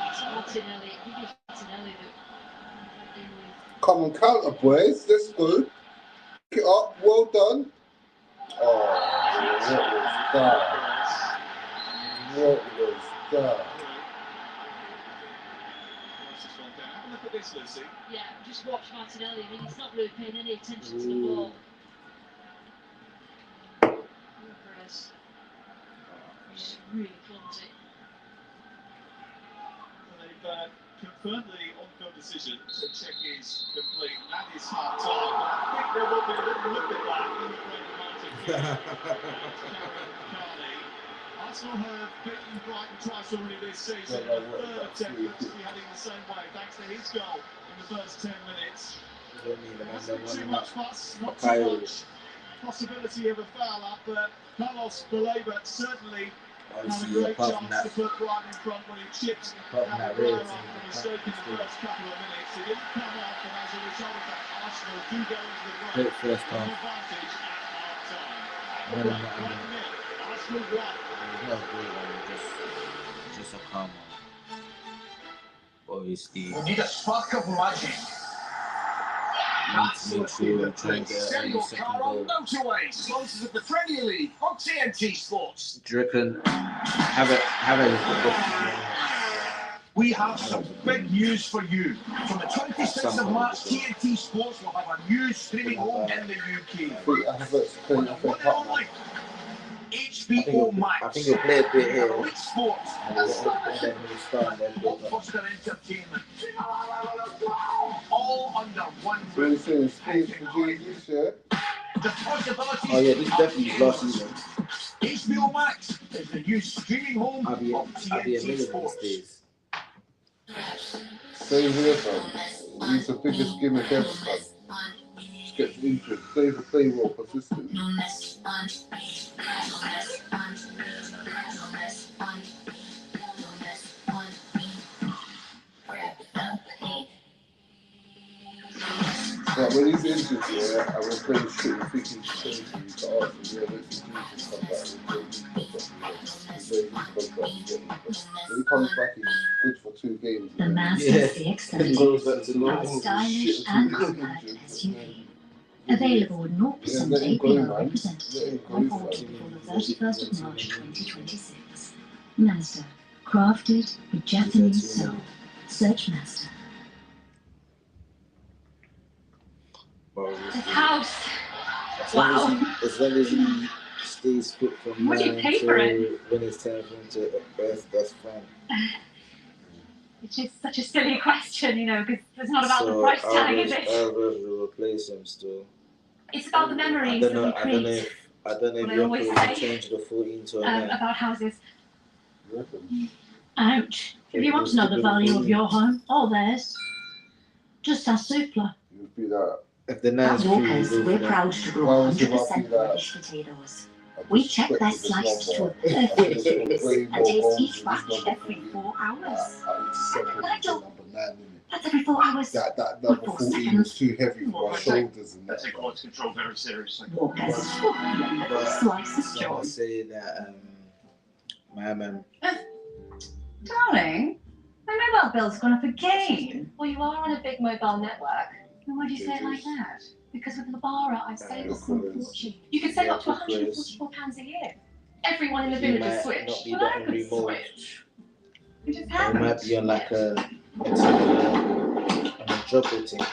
It's Martinelli. I think it's Martinelli that in with. Come on, counter, boys. Let's go. Pick it up. Well done. Oh, what was that? What was that? Have a look at this, Lucy. Yeah, just watch Martinelli. I mean, he's not really paying any attention to the ball. Press. He's really clumsy. They've confirmed the on-field decision. The check is complete. That is half time. I think there will be a little look at that in the Brent Arsenal have beaten Brighton twice already this season. The third attempt looks to be heading the same way thanks to his goal in the first 10 minutes. Wasn't too much fuss, not too much possibility of a foul up, but Carlos Baleba certainly had a great chance to put Brighton in front when he chipped Maguire off a mistake in the first couple of minutes. He didn't come off, and as a result of that, Arsenal do go into the break with an advantage at half-time. Brighton nil, Arsenal 1. It's not a great one, just a calm one. Obviously, We need a spark of magic. need to make sure we try and get Sell a your second car goal. on motorway. Sponsors of the Premier League on TNT Sports. Do you reckon have a We have some big news for you. From the 26th of March, TNT Sports will have a new streaming home in the UK. I have a On the one and only HBO Max. I think you'll play a bit here. Elite Sports. And then we'll start and then we'll go. Blockbuster entertainment. All under one Really roof. saying space for Jesus, yeah? The possibilities. Oh yeah, this definitely is last season. HBO Max is the new streaming home I'll be of a TNT million these Sports. days. Same here, fam. He's the biggest gimmick ever, fam. Just gets injured. Plays the play well consistently. But when he's injured, yeah, and we're playing shit, you think he's changing, you can ask him, yeah, let's just come back and play his contract, when he comes back, he's good for 2 games. The mass Yeah. is the extent Goes back to are normal. stylish and compact SUV. Available with 0% let him go, APR man. representative Let him go, on fam. board before the 31st of March 2026. Mazda, crafted with Japanese soul. Search Mazda. His house. As long as he stays fit from What do you now pay for until when it's time for him to rest, that's fine. Which is such a silly question, you know, because it's not about the price tag, is it? Alvarez will replace him still. It's about the I memories don't that we know. I don't know create if What I you're always going to say, change the 14 to a 9. about houses. Reckon. Ouch. If you want to know the value of your home or theirs, just ask Supla. You'd be that. If the At 9's free, Walkers, you go we're for proud that. to grow Why would you not 100% do that? British potatoes. I We just check their expected this slices to a number. perfect Just thickness way and more taste bones each with batch this number every for you. 4 hours. I need to settle into Nigel. number 9, innit? That's every 4 hours. That number 4 14 seconds. was too heavy for my shoulders and I that. take quality control very seriously. Walkers, But slice of someone joy. say that my man, Darling, My mobile bill's gone up again. Well, you are on a big mobile network. Then why do you say it like that? Because with Labara, I've saved a of small course. fortune. You can save Yeah, up to because £144 a year. Everyone in the he village might has not switched. be Well, that I on could remote. switch. We just Or he haven't. might be on like a job routine.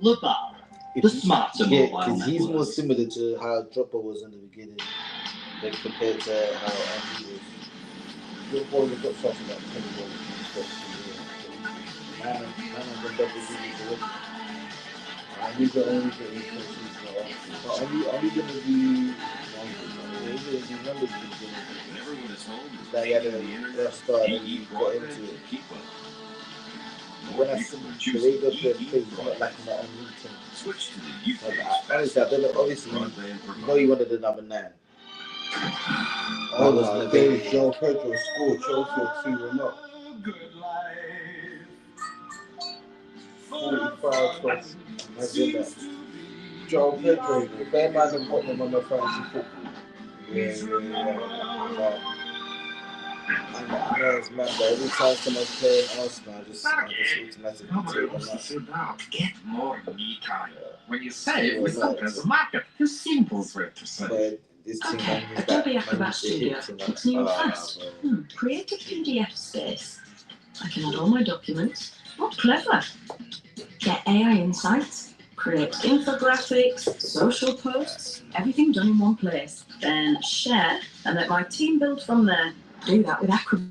Labara, If the he- smarter yeah, mobile because he's more networks. similar to how Dropper was in the beginning, like compared to how Andy was. Your boy has got something like 10 goals. Man on the double digits already. And he's the only thing he can see for us. But are we gonna do numbers? Yeah, he's gonna do numbers in the beginning. When everyone is home and That he had reading the a internet, rough start and then GE he got broadband into will it. keep up. When I More see people are the choosing way Dropper GE plays, he's not broadband. like my own meeting. Switch to the UK's Honestly, I don't know. Obviously, broadband you know provider. he wanted the number 9. Oh was my an days, event. Joe Pedro scored Chelsea at 2-0. Good life. 45 plus. Imagine that. Joe Pedro, the bear man have got them on the fantasy football. Yeah. I know it's mad, but every time someone's playing Arsenal, I just automatically Nobody take wants them to out. sit down. Get more me time. When you Yeah, save, we right. as a market. The simplest way to save. But this thing Okay, man is that Adobe Acrobat man Studio. hits him It's new and like, fast. bro. Create a PDF space. I can add all my documents. What clever. Get AI insights. Create infographics, social posts, everything done in one place. Then share and let my team build from there. Do that with Acrobat.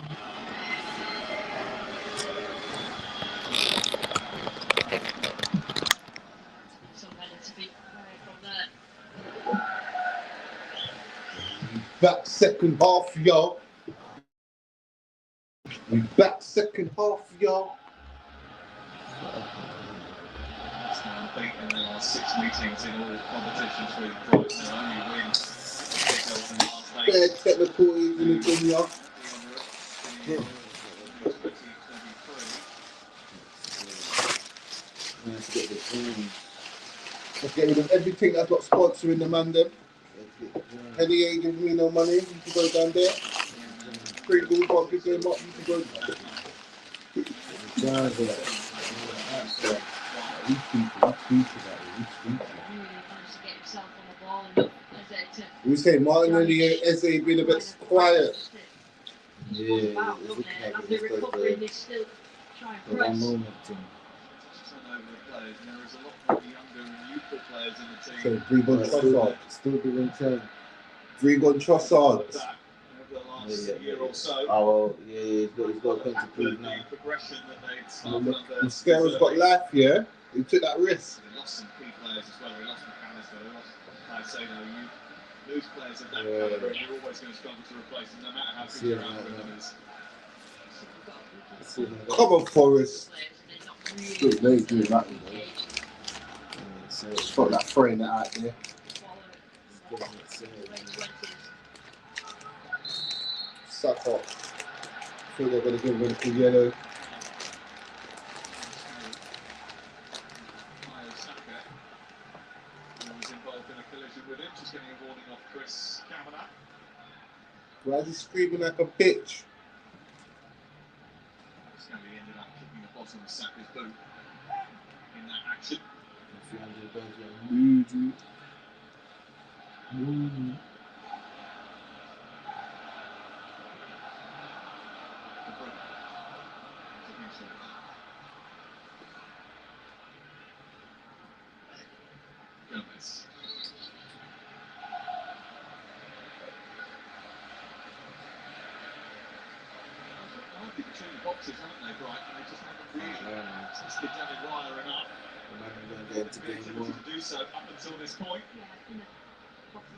So then to be from there. Back second half, yo. We back second half, yo. That's now unbeaten in the last 6 meetings in all competitions with Brighton. Their only win in the last 8. Fair technical in the thing, yo. Let's get the green. Let's get rid of everything that's not sponsoring the man them. Henny ain't giving me no money. You can go down there. Free ball, got big game up. You can go. John's like, We tweeted that. Really managed to get himself on the ball enough as to We say Martinelli and Eze been a bit quiet. yeah, it's looking like as it's they're just recovering, they still try the and one press. moment thing. Turn over the players, and there is a lot more younger and youthful players in the So team. Brighton Trossard. Still doing 10. Brighton Trossard. Over the last Yeah. year or so. Oh, yeah, he's got a pen to prove now. The progression that they'd started under. Mascara's got life, yeah? He took that risk. They lost some key players as well. They lost McAllister. They lost Caicedo. You lose players of that calibre, and you're always going to struggle to replace them, no matter how good your algorithm is. Come on, Forrest. Good Good late doing that, you know. Just got that throwing that out there. Suck up. I think they're going to give him a yellow. Was involved in a collision with him, just getting a warning off Chris Kavanagh. Why is he screaming like a bitch? Scally ended up kicking the bottom of Saka's boot in that action. Gomez. Between the boxes, haven't they, Brighton? They just haven't really tested David Raya enough. To do so up until this point. Yeah, in the bottom of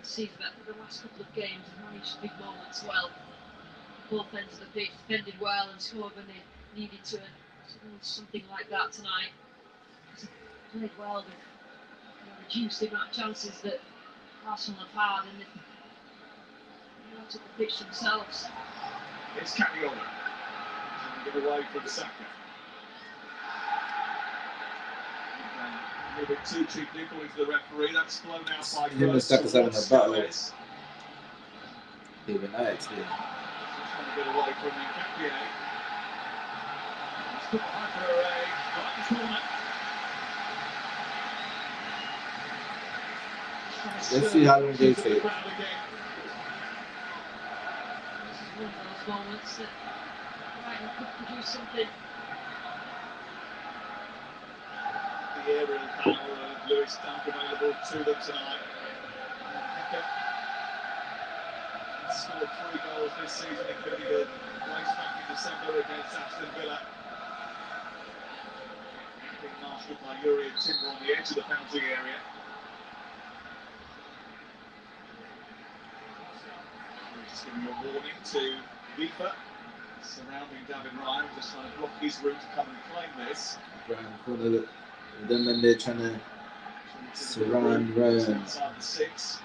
the season, but for the last couple of games, they've managed big moments well. Both ends of the pitch defended well and scored when they needed to. Something like that tonight. They played well, they've reduced the amount of chances that Arsenal have had, and they took the pitch themselves. It's Capiola. Give away from Saka. A little bit too cheap nickel into the referee. That's blown out by Him and Saka's having a battle. Even that, trying to get away from Capie. He's put behind for a right corner. let's see how long they take. This is one of those moments that Brighton could produce something. The aerial power of Lewis Dunk available to them tonight. He's scored 3 goals this season, including a race back in December against Aston Villa. Being marshalled by Yuri and Timber on the edge of the penalty area. We're just giving a warning to Viva, surrounding David Ryan, just trying to block his route to come and claim this. Them and they're trying to surround Ryan. Inside the 6.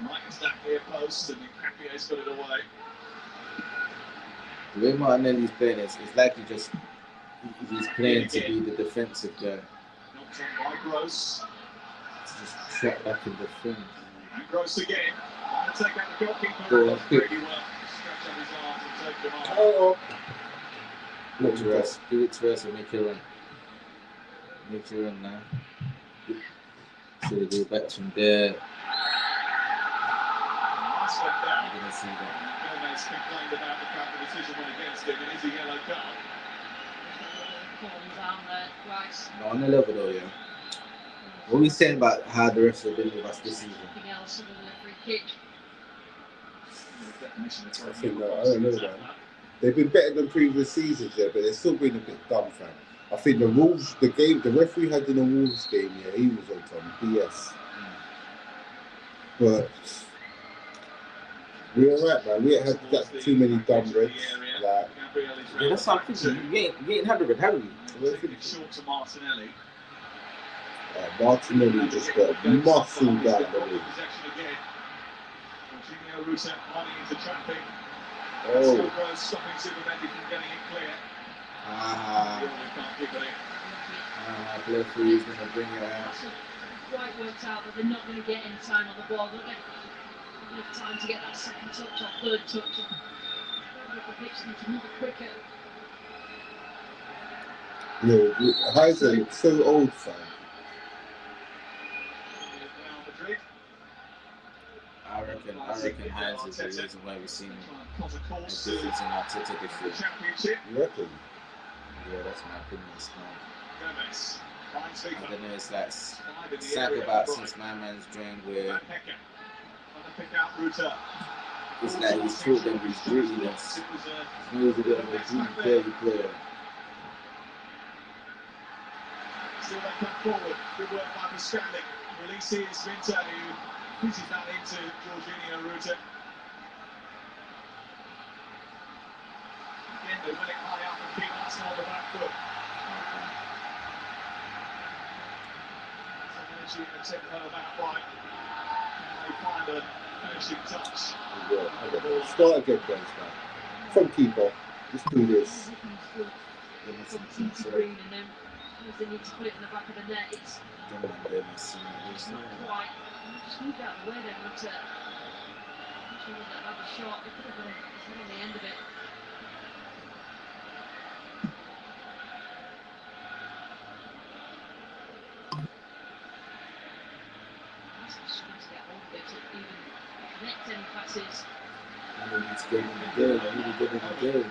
Mike's that near post, and Capier's got it away. The way Martinelli's playing is like he's playing to be the defensive guy. Knocked on by Gross. To just trap back in defense. And Gross again. Trying to take out the goalkeeper. Go on, quick. Really well. Stretch out his arms and take them on. Oh, Look to us. Give it to us and make it run. Make it run now. So they go back from there. Nice one down. You're gonna see that. Gomez complained about the fact the decision went against him. It is a yellow card. Falling down there twice. No, on the level though, yeah. What are we saying about how the refs have been with us this season? Something else other than a free kick. I think that, I don't know, man. They've been better than previous seasons, yeah, but they're still being a bit dumb, fam. I think the Wolves, the referee had in the Wolves game, yeah, he was on some BS. But we're alright, man. We ain't had that too many dumb reds. Like, Yeah, that's what I'm thinking. You ain't had a red, haven't you? Short to Martinelli. Martinelli just got muscled out the way. Jorginho Rusa running into traffic. Oh. Still Rose stopping Zubimendi from getting it clear. Can't keep it in. Referee is going to bring it out. Quite worked out that they're not going to get any time on the ball. They'll get enough time to get that second touch or third touch. The pitch needs to move it quicker. Yeah, Heiser looks so old, fam. I reckon Hines is the reason why we've seen a difference in Arteta this year. You reckon? Yeah, that's my opinion. I don't know, it's like Saka about since my man's joined where it's like he's taught them his grittiness. He knows a bit of a dirty player. Still they come forward. Good work by Pascali. Releases Vinter, who pushes that into Jorginho Ruta. Again, they win it high up and keep Arsenal on the back foot. So energy in the tip of that right. They find a finishing touch. Start again, guys, man. From keeper. Let's do this. Green and then they need to put it in the back of the net. It's not quite. Just moved out of the way then, but sure that had a shot. It could have got his head on the end of it. Just trying to get hold of it to even connect any passes. We need to get in the game. We need to get in the game.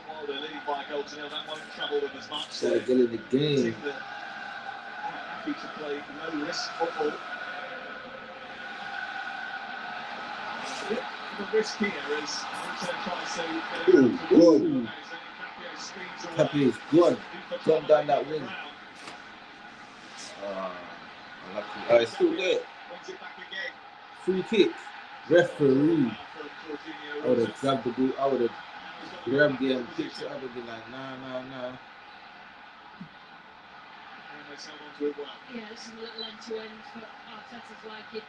Well, they're leading by a goal to nil. That won't trouble them as much. Gotta get in the game. Happy to play low risk football. The risk here is tries to Good. Happy is good. Gone down that wing. Unlucky. It's still there. Free kick. Referee. I would have grabbed the ball. I would have grabbed it and picked it up and been like, nah. Yeah, this is a little end to end for Arteta's liking.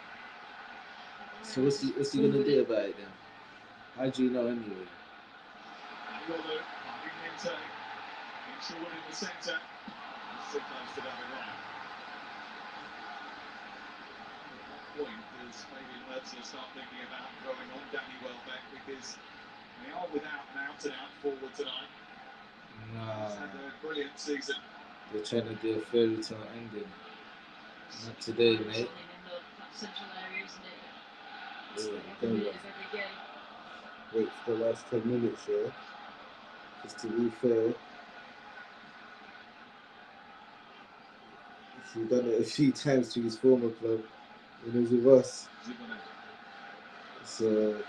So what's he gonna do about it then? How do you know anyway? In the centre. So close to that right. At point, there's maybe Mertz start thinking about throwing on Danny Welbeck because they are without an out-and-out forward tonight. Nah. He's had a brilliant season. They're trying to do a fairy tale ending. Not today, mate. That central area, isn't it? Wait for the last 10 minutes, yeah? Just to be fair. He's done it a few times to his former club when he was with us. So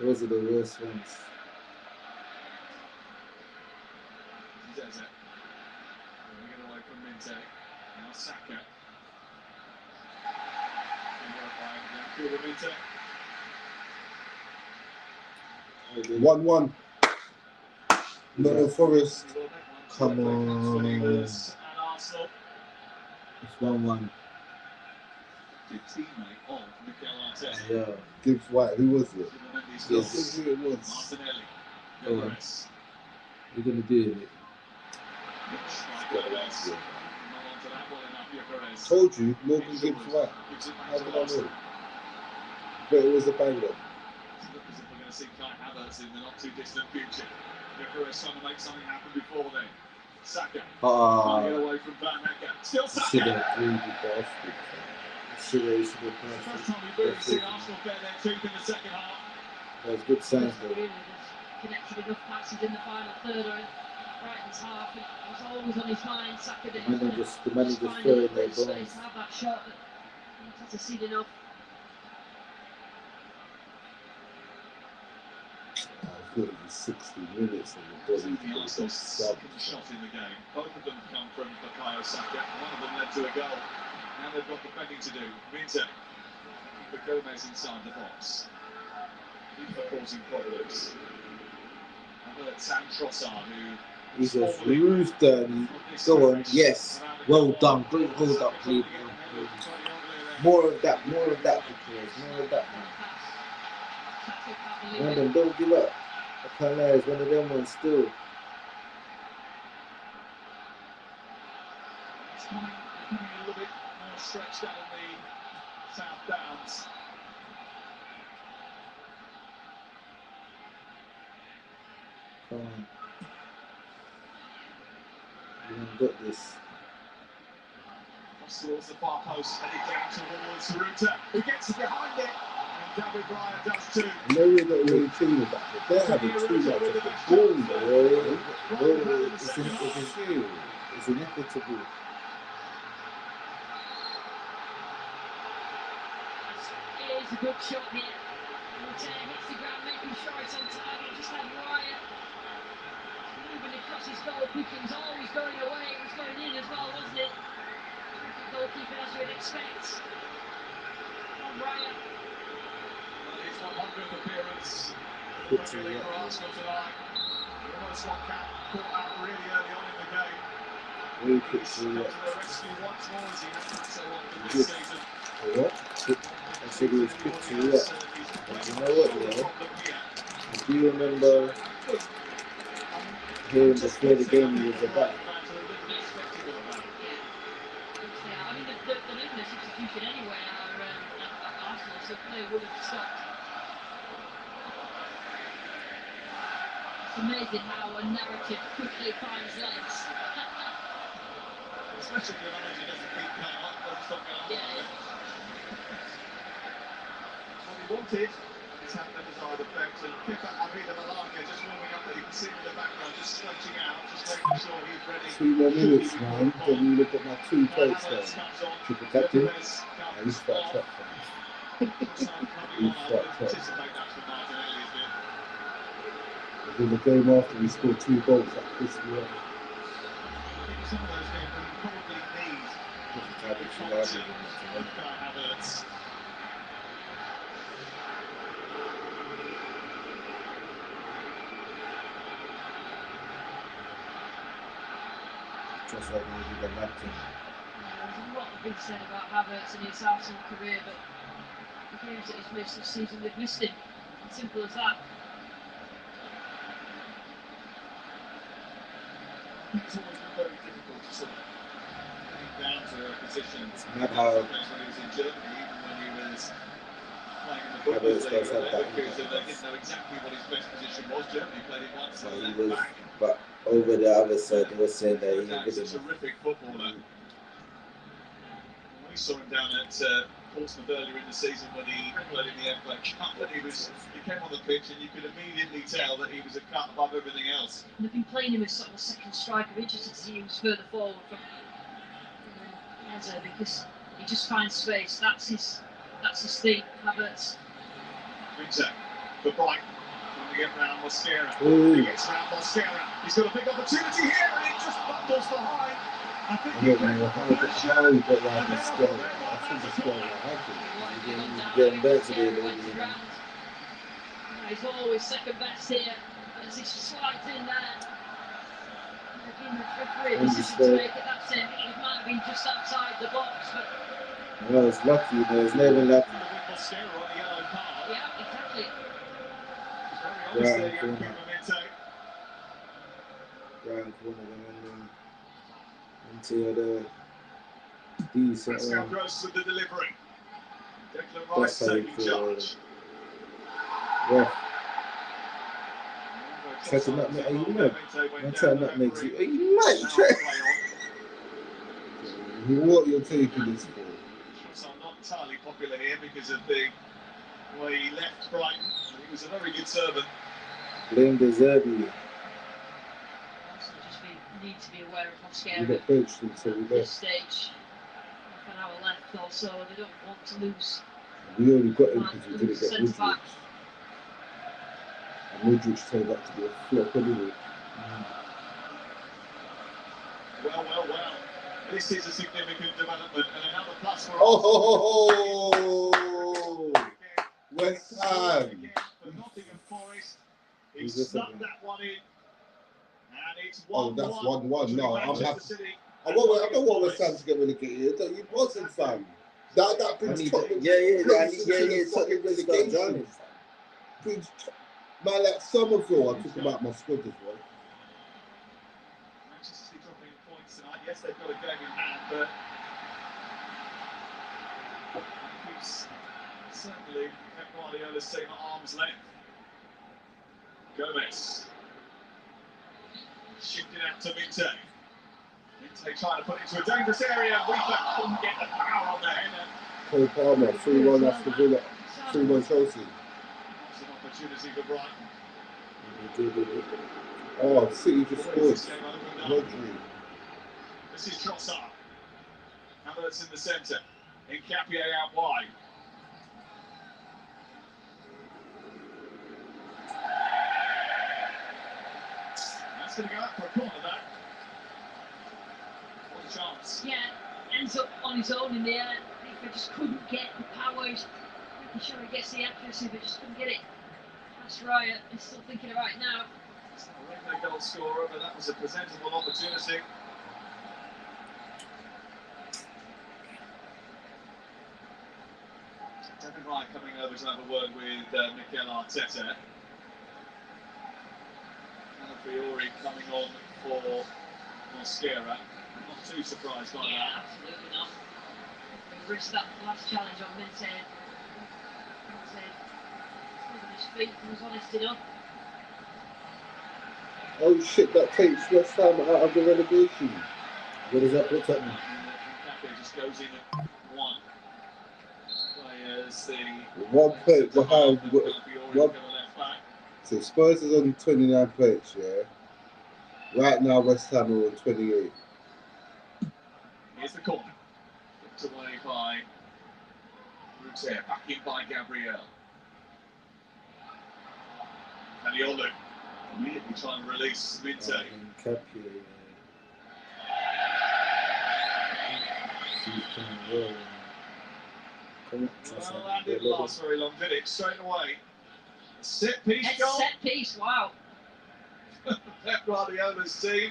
those are the worst ones. Moving away from Minte. Now Saka. 1-1. No Forest. Come on. It's 1-1. Yeah. Gibbs White, who was it? Yes. Who it was? Go on. You're gonna do it. Told you, Morgan Gibbs White. How did I know? But it was a banger. We're going to see Kai Havertz in the not too distant future. Gyökeres trying to make something happen before then. Saka. Trying to get away from Van Hecker. Still Saka. Should have really bastard. Should have First time we've really seen Arsenal bet their tooth in the second half. That was good signs though. Really, connected enough passes in the final third. Brighton's half, and it was always on his mind. Saka did The man are just throwing their space bones. to have that shot, but he hasn't seen enough. I thought it was 60 minutes and the body The Arsenal's second shot in the game. Both of them come from Bukayo Saka. One of them led to a goal. Now they've got defending to do. Minter. Keeper Gomez inside the box. Keeper causing problems. Sam Trossard, who He just roofed and go on. Yes, well done. Great hold up, please. More of that, because more of that, man. Random, don't give up. I can't lie, it's one of them ones still. It's becoming a little bit more stretched out in the South Downs. Come on. You haven't got this. Cross towards the far post, headed down towards Ruta, who gets it behind it. And David Ryan does too. I know we're not really feeling that, but they're having too much of the ball, man. It's inevitable. It is a good shot here. Ruta hits the ground, making sure it's on target. Just had Ryan moving across his goal. Pickens always going away. It was going in as well, wasn't it? Goalkeeper, as you'd expect. From Ryan. His 100th appearance in the Premier League for Arsenal tonight. He almost got caught out really early on in the game. He's come to the rescue once more as he has done so often this season. What? I said he was quick to react. But you know what, yeah? Do you remember hearing before the game he was about? I mean, the making a substitution anyway at Arsenal, so play would have stopped. It's amazing how a narrative quickly finds legs. Especially if the manager doesn't keep playing up, doesn't stop going on. Yeah. What he wanted is having the desired effect, and Kepa Arrizabalaga just warming up that you can see in the background, just stretching out, just making sure he's ready. 2 more minutes, man. Then you look at my 2 plates there. Triple captain. And he's fucked up, man. He's fucked up. But in the game after, we scored 2 goals. That pissed me off. Some of those games we probably need the quality of Havertz. Just like when you get back to him. There's a lot to be said about Havertz and his Arsenal career, but the games that he's missed this season, they've missed him. As simple as that. It's always been very difficult to sort of hang down to a position. It's mad how When he was in Germany, even when he was playing in the Bundesliga, they didn't know exactly what his best position was. Germany played him once he and was, back. but over the other side, they were saying that he He's a was terrific footballer. We saw him down at Portsmouth earlier in the season when he played in the FA Cup, and he came on the pitch and you could immediately tell that he was a cut above everything else. And they've been playing him as sort of a second striker. Interested to see who's further forward from Eze, because he just finds space. That's his thing, Havertz. Winter for Brighton. Trying to get round Mosquera. He gets round Mosquera. He's got a big opportunity here, and it just bundles behind. I think I don't know how he got like this guy. I think this guy might have He's getting better today, He's always second best here, as he slides in there. Again, the referee decision to make it. That's it. It might have been just outside the box, but well, it's lucky, but it's never lucky. Mosquera on the yellow card. yeah, exactly. Very corner. Brighton corner, and into the decent Pascal one. Gross with the delivery. Declan That's Rice how you taking feel. charge. Yeah. Try to not make you mad. Man, try not make you. You might try. What you're taking this for? Trossard not entirely popular here because of the way he left Brighton. He was a very good servant. Blame the Zerbi. Also just need to be aware of We Mosquera got benched until we at this left. stage. Half an hour left or so. They don't want to lose. We only got him because we didn't get Centre Woodridge. back. And Woodridge turned out to be a flop anyway. Well. This is a significant development and another plus for Oh, West Ham. For Nottingham Forest. He Who's this snuck again? that one in. And it's 1-1. Oh, that's 1-1. No, I'm Manchester happy. City. I don't want West Ham to get relegated. You wasn't, fam. That brings Tottenham. Yeah. brings them to the Tottenham fucking really got relegation, drowning. fam. Brings man like Somerville. I'm talking about my squad as well. Manchester City dropping points tonight. Yes, they've got a game in hand, but keeps certainly Pep Guardiola's team at arm's length. Gomez shifting out to Minte. Minte trying to put it into a dangerous area. Weaver couldn't get the power on the header. Cole Palmer, 3-1 Aston Villa, 3-1 Chelsea. That's an opportunity for Brighton. Oh, City just scored. This game opened up. Rodri. This is Trossard. Havertz in the centre. Nkapie out wide. That's going to go out for a corner, though. What a chance. Yeah, ends up on his own in the air. He just couldn't get the power. He's pretty sure he gets the accuracy, but just couldn't get it. That's Raya. He's still thinking about it now. It's not a regular goal scorer, but that was a presentable opportunity. David Raya coming over to have a word with Mikel Arteta. Calafiori coming on for Mosquera. Not too surprised by Yeah, that. absolutely not. He risked that last challenge on Minte. Minte stood on his feet and was honest enough. Oh shit, that takes West Ham out of the relegation. What is that? What's happening? Nkapie just goes in at one. Players, the 1 point behind. Calafiori One. to the left back. So Spurs is on 29 points, yeah. Right now, West Ham are on 28. Here's the corner. Kicked away by Ruter. Back in by Gabriel. Kaliolu immediately trying to release Minte. Nkapie. Well, that didn't last very long, did it? Straight away. A set piece It's goal. set piece, wow. Pep Guardiola's team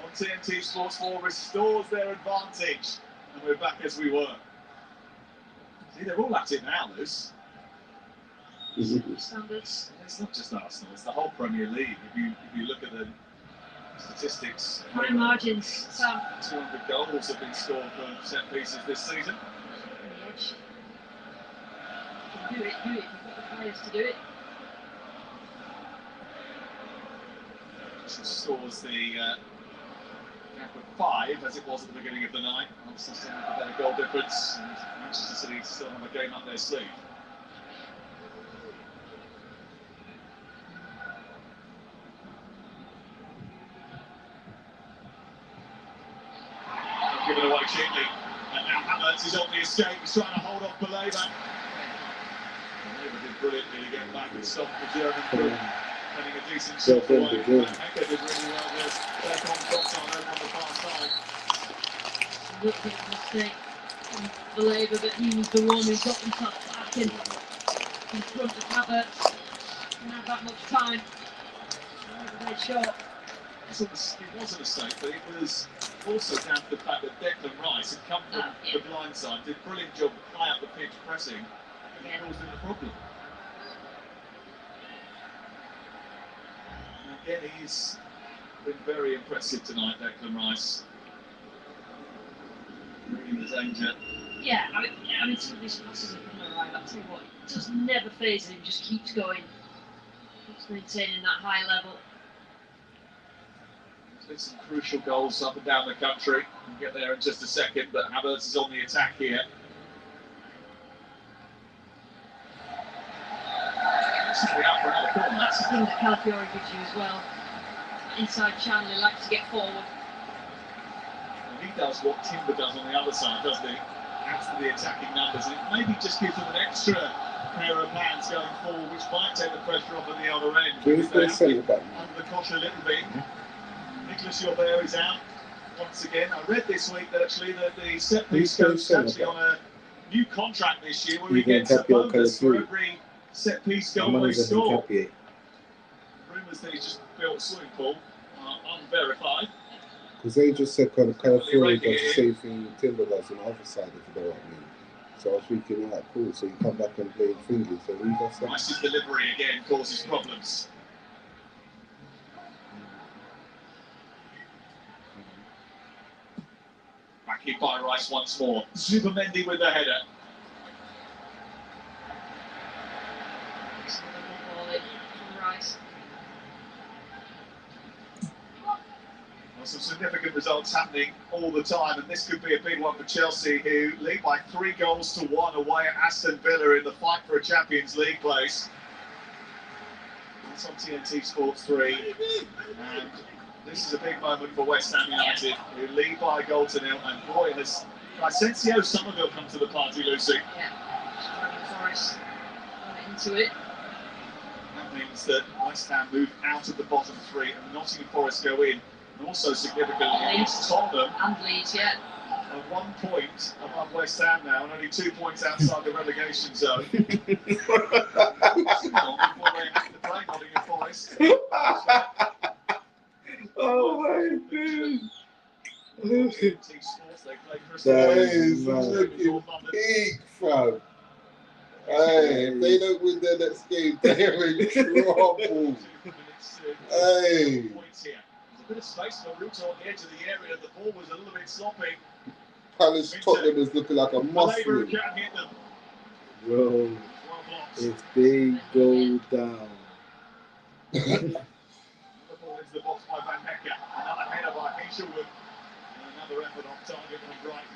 on TNT Sports 4 restores their advantage. And we're back as we were. See, they're all at it now, Liz. Standards. It's not just Arsenal, it's the whole Premier League. If you look at the statistics, High margins, Sam. 200 goals have been scored for set pieces this season. On the edge. You can do it. You've got the players to do it. Which scores the gap of 5 as it was at the beginning of the night. Obviously still have a better goal difference, and Manchester City still have a game up their sleeve. Given away cheaply, and now Havertz is on the escape. He's trying to hold off Baleba. Baleba did brilliantly to get back and stop the German from having a decent shot away. Hecker did really well with their contact on over on the far side. Look at the mistake from Baleba, but he was the one who got himself back in front of Havertz. Didn't have that much time. Very short. It was a mistake, but it was also down to the fact that Declan Rice had come from the blind side, did a brilliant job high up the pitch pressing, and it caused him the problem. And again, he's been very impressive tonight, Declan Rice. Bringing the danger. Yeah, I mean, some of these passes are going to arrive. I'll tell you what, it just never phases him, just keeps going. Keeps maintaining that high level. There's been some crucial goals up and down the country. We'll get there in just a second, but Havertz is on the attack here. This is the out for another corner. And that's the thing that Calafiori gives you as well. Inside channel, he likes to get forward. He does what Timber does on the other side, doesn't he? Adds to the attacking numbers. And it maybe just gives them an extra pair of hands going forward, which might take the pressure off at the other end. Who's the centre back? Under the cosh a little bit. Nicholas Joubert is out once again. I read this week that actually the set piece coach is actually on a new contract this year where he gets a bonus for every set piece goal they score. Rumours that he's just built a swimming pool are unverified. Because they just said kind of California does the same thing Timber does on the other side, if you know what I mean. So I was thinking, alright, cool. So you come back and play fingers. So who does that? Rice's delivery again causes problems. Back in by Rice once more. Zubimendi with the header. Rice. Well, some significant results happening all the time, and this could be a big one for Chelsea, who lead by 3-1 away at Aston Villa in the fight for a Champions League place. That's on TNT Sports 3, and this is a big moment for West Ham United, who lead by a goal to nil, and boy, has Asensio Somerville come to the party, Lucy. Yeah, Forest into it. That means that West Ham move out of the bottom three, and Nottingham Forest go in. And also significantly, it's Tottenham and Leeds, yeah. Are 1 point above West Ham now, and only 2 points outside the relegation zone. Not before they have to play Nottingham Forest. Oh my God. That is looking peak, fam. Hey, if they don't win their next game, they're in trouble. Hey. A bit of space for Ruto on the edge of the area. The ball was a little bit sloppy. Palace Tottenham is looking like a mushroom. Bro, if they go down. The ball into the box by Van Hecker. Another header by Hazelwood. And another effort off target from Brighton.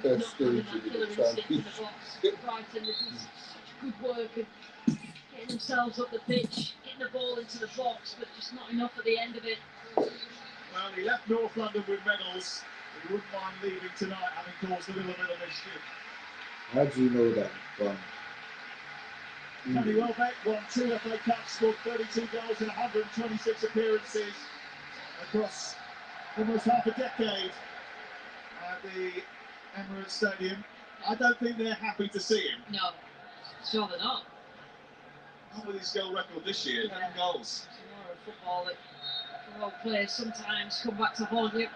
Best stage in the Champions League. Brighton, they do such good work and getting themselves up the pitch, getting the ball into the box, but just not enough at the end of it. Well, he left North London with medals. He wouldn't mind leaving tonight, having caused a little bit of mischief. How do you know that? Tony Welbeck won 2 FA Cups, scored 32 goals in 126 appearances across almost half a decade at the Emirates Stadium. I don't think they're happy to see him. No, sure they're not. Not with his goal record this year, 10 goals. It's more of football that football players sometimes come back to haunt you.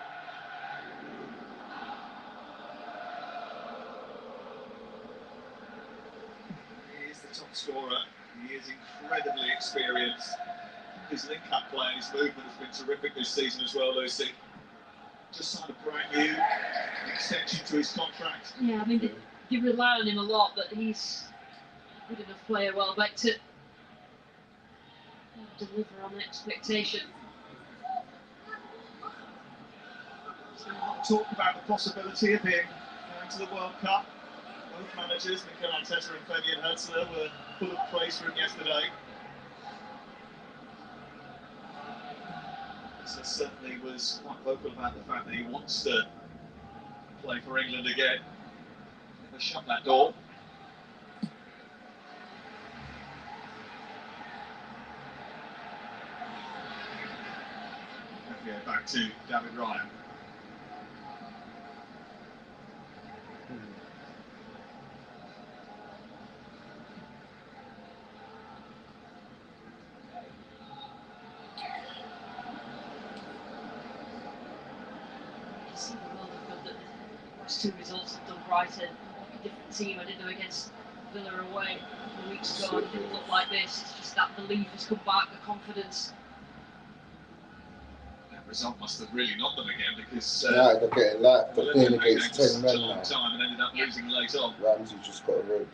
He is the top scorer. He is incredibly experienced. His link-up play and his movement has been terrific this season as well, Lucy. Just signed a brand new extension to his contract. Yeah, I mean, you rely on him a lot, but he's a good enough player, Welbeck, to deliver on the expectation. So talk about the possibility of him going to the World Cup. Both managers, Mikel Arteta and Fabian Herzler, were full of praise for him yesterday. So certainly was quite vocal about the fact that he wants to play for England again. Never shut that door. Okay, back to David Ryan. Last 2 results have done Brighton. A different team. I didn't know against Villa away a couple of weeks ago. It didn't look like this. It's just that belief has come back, the confidence. That result must have really knocked them again because They're getting life. They're playing against 10 men now. now. And ended up losing late on. Ramsey just got a red.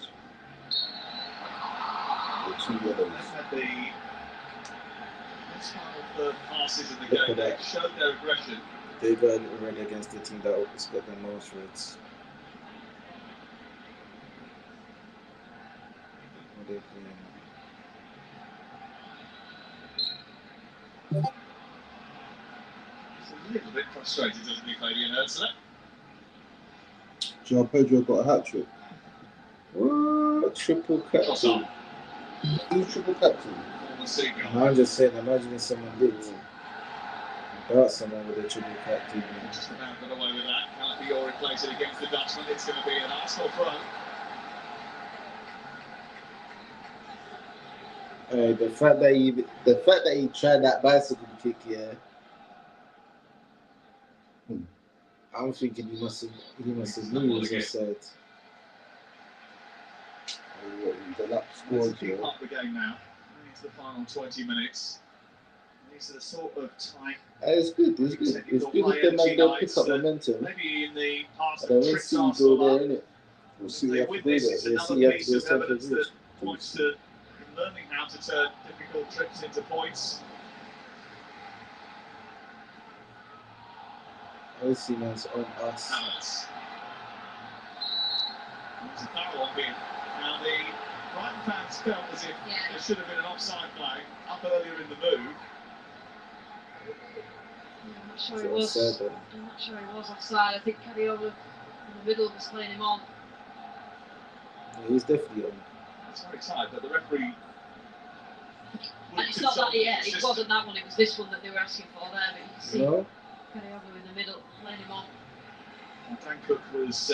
Or 2 yellows. They've had the final third passes in the game. They showed their aggression. They got a red against the team that has got the most reds. What are they playing? So A little bit frustrated, doesn't he, Fabian Herzler? João Pedro got a hat trick. What? Triple captain. Trossard, Who's triple captain? former Seagull. No, I'm just saying, imagine if someone did. Dart someone with a triple captain. Just about got away with that. Calafiori plays it against the Dutchman. It's going to be an Arsenal throw. The fact that he tried that bicycle kick, yeah. I'm thinking he must have knew he was offside. The lap Let's scored, keep yeah. up the game now. Into the final 20 minutes. These are the sort of time. It's good. It's good. It's good if the man don't pick up momentum. Maybe in the past I don't want to tricks see you Arsenal go up. there, innit? We'll see They you have to win do this, that. it's Yeah, see, another you have to piece do of something evidence good. that points to learning how to turn difficult trips into points. Obviously, man's on us. Havertz. There's a foul on him. Now the Brighton fans felt as if there should have been an offside flag up earlier in the move. I'm not sure he was. I'm not sure he was offside. I think Cadiova in the middle was playing him on. Yeah, he's definitely on. It's very tight, but the referee. And it's not that, it wasn't that one, it was this one that they were asking for there, but you can see No? Cadiova in the middle, playing him on. Dan Cook was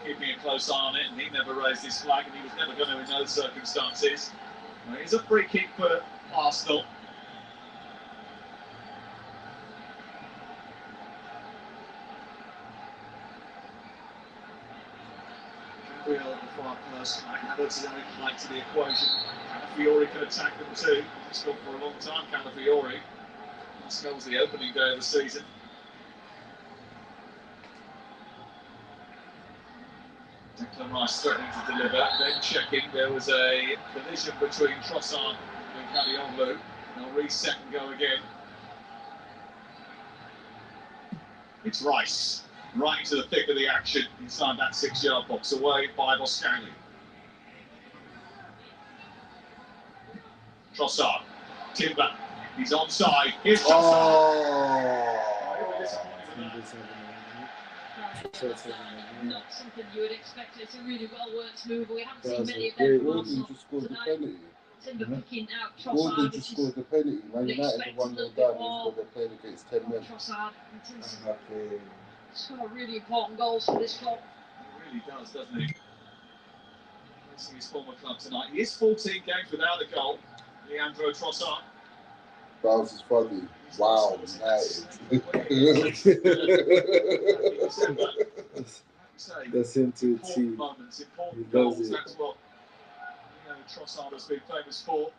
keeping a close eye on it, and he never raised his flag, and he was never going to in those circumstances. Well, it's a free kick for Arsenal. Gabriel at the far post, Havertz is adding light to the equation. Calafiori can attack them too. He's gone for a long time, Calafiori. Last goal was the opening day of the season. Declan Rice threatening to deliver, then checking. There was a collision between Trossard and Cadioglu. They'll reset and go again. It's Rice, right into the thick of the action inside that 6-yard box, away by Boscagli. Trossard, Timber, he's onside. Here's Trossard. Not something you would expect. It's a really well worked move. We haven't seen That's many of a great them Gordon Arsenal just scored the tonight. penalty. Timber picking out Gordon Trossard, just which scored is the penalty. Man United expected have 1-0 a little bit down. He's more. got the playing against 10 men. Trossard intends to score really important goals for this club. He really does, doesn't he? Facing his former club tonight. He is 14 games without a goal. Leandro Trossard. Bowles funny. Wow, United. That's him to a important T. moments, important He does goals. it. That's what Trossard has been famous for.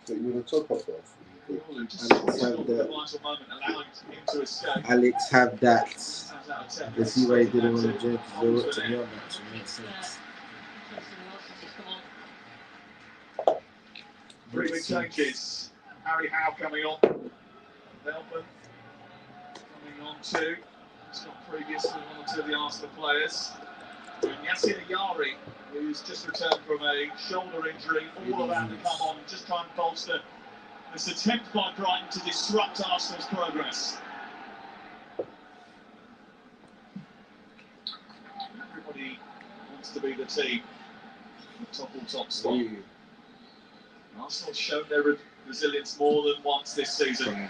So you want to top up that? Just Alex have scored that. the vital moment, allowing him to escape. Alex have that. 6 times out of 10. You see why he didn't want to join because to be honest, it makes sense. Interesting else has just come on. 3 big changes. Harry Howe coming on. Melbourne coming on too. He's got previously one or two of the Arsenal players. And Yassir Ayari, who's just returned from a shoulder injury, all about to come on, just try and bolster this attempt by Brighton to disrupt Arsenal's progress. Everybody wants to be the team, the top spot. Arsenal shown their resilience more than once this season.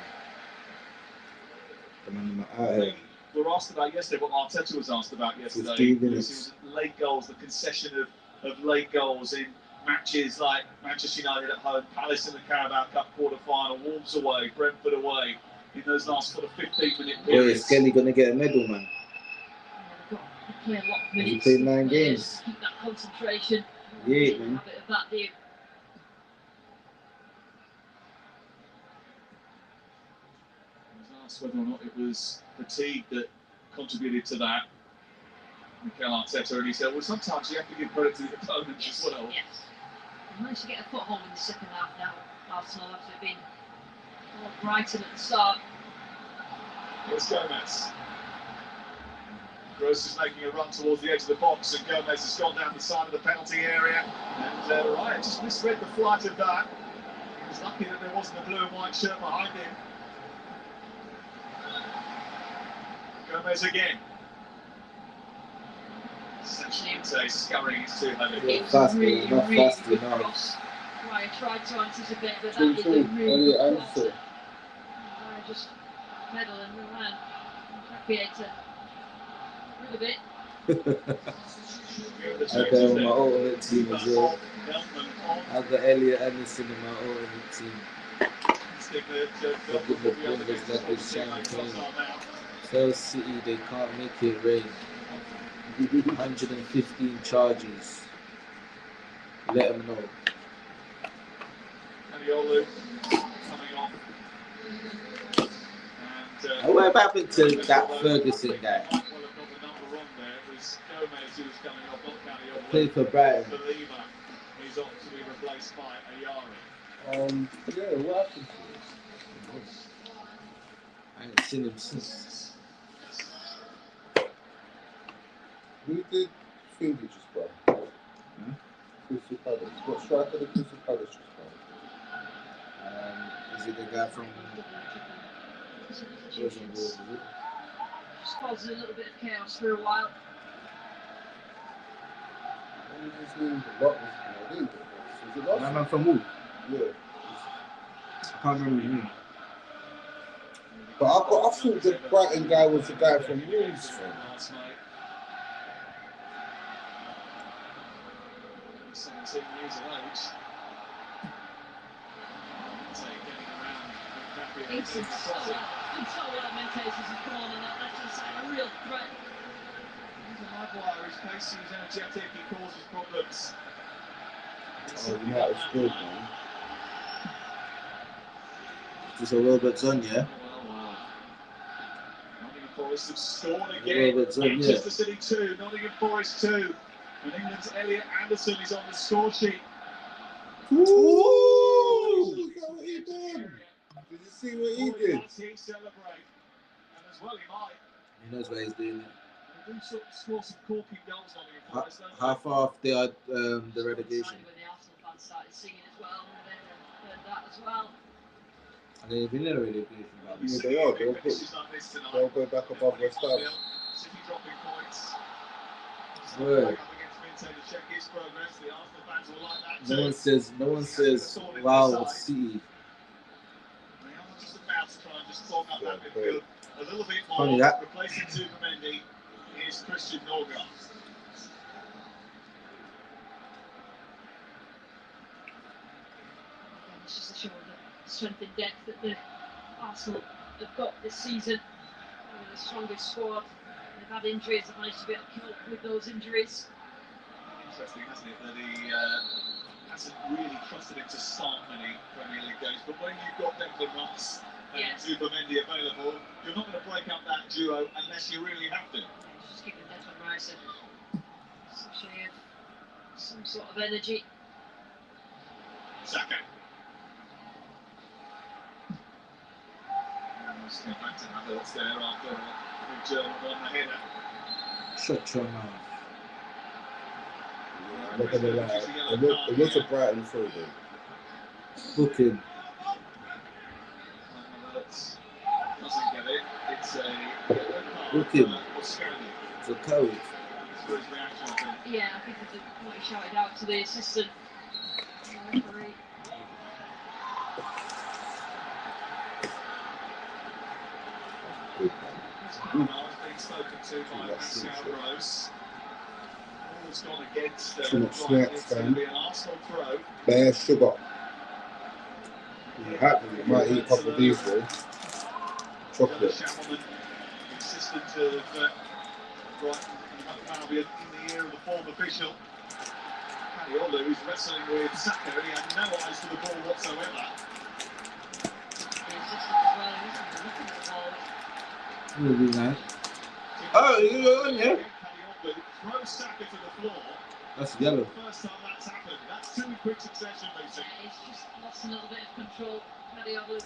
We were asked about yesterday what Arteta was asked about yesterday. It was late goals, the concession of late goals in matches like Manchester United at home, Palace in the Carabao Cup quarter-final, Wolves away, Brentford away, in those last sort of 15-minute periods. Boy, is Kelly going to get a medal, man? They've got to play a lot of minutes. He played 9 games. Keep that concentration. Yeah, man. Have a bit of that, do you? Whether or not it was fatigue that contributed to that, Mikel Arteta, and he said, well, sometimes you have to give credit to the opponent as well. Yes. They managed to get a foothold in the second half now, Arsenal, after being Brighton at the start. Here's Gomez. Gross is making a run towards the edge of the box, and Gomez has gone down the side of the penalty area. And Ryan just misread the flight of that. He was lucky that there wasn't a blue and white shirt behind him. Gomez again. Sanchiente scurrying his two headed. Yeah, It's fast, really, not really fast good enough. cross. Right, I tried to anticipate, but that True, is true. a really Elliot good Anderson. cross. I just pedal and ran. Creator. Really bit. I got on my ultimate team as well. I got Elliot Anderson in my ultimate team. Looking the fingers like it's champagne. Tell City they can't make it rain. 115 charges. Let them know. Kaniolu coming off. And What happened to that Ferguson guy? Well, I've got the number wrong there. It was Gomez who was coming off, not Kaniolu. Played for Brighton. Believer. He's off to be replaced by Ayari. Yeah, what happened to him? I ain't seen him since. Who did Finger just buy? Crystal Palace. What striker did Crystal Palace just buy? Is it the guy from Just caused a little bit of chaos for a while. What was his name? I didn't get that. Was it last that man from who? Yeah. I can't remember his name. But I thought the Brighton guy was the guy from Wolves. Last night. 17 years of age. Getting around. It's so well Mendes has come on and that left-hand side, a real threat. He's a Maguire, he's pacey, he's energetic, he causes problems. Oh, yeah, it's good, man. Just a little bit done, yeah? Wow. Nottingham Forest have scored again. Manchester City 2, Nottingham Forest 2. And England's Elliot Anderson is on the score sheet. Ooh! Look at what he did. Did you see what he did? Does he celebrate? And as well he might. He knows what he's doing. They do score some corking goals, Nottingham Forest, don't they? How far off they are the relegation? When the Arsenal fans started singing as well, and then heard that as well. And they've been in a relegation. Yeah, they are. They'll go back above West Ham. City dropping points. Word. No one says wow, City. They are just about to try and just clog up that midfield a little bit more. Funny that. Replacing Supermendy is Christian Norgard. It's just a show of the strength and depth that the Arsenal have got this season. The strongest squad. They've had injuries, they've managed to be able to cope with those injuries. Interesting, hasn't it, that he hasn't really trusted him to start many Premier League games, but when you've got Declan Rice and Supermendy available, you're not going to break up that duo unless you really have to. Just giving Declan Rice some sort of energy. Saka. Let's get back to Havertz there after a big German on the header. Shut your mouth. I'm not gonna lie. It was a Brighton throw though. Booking. Havertz doesn't get it. It's a yellow card. Booking. Oscar. It's a code. For his reaction, I think. Yeah, I think that's what he shouted out to the assistant referee. Being spoken to by Pascal Gross. All's gone against Too much Brighton. snacks, It's going to be an Arsenal throw. Bare sugar. You might eat a couple of these though. Chocolate. Shamelman, insistent of Brighton and Albion in the ear of the former official. Kaniolu is wrestling with Saka. He had no eyes for the ball whatsoever. The assistant as well, he wasn't looking at the ball. It'll be nice. Oh, you're on, yeah? Kaniolu throws Saka to the floor. That's yellow. First time that's happened. That's two in quick succession, Lucy. He's just lost a little bit of control. Kaniolu.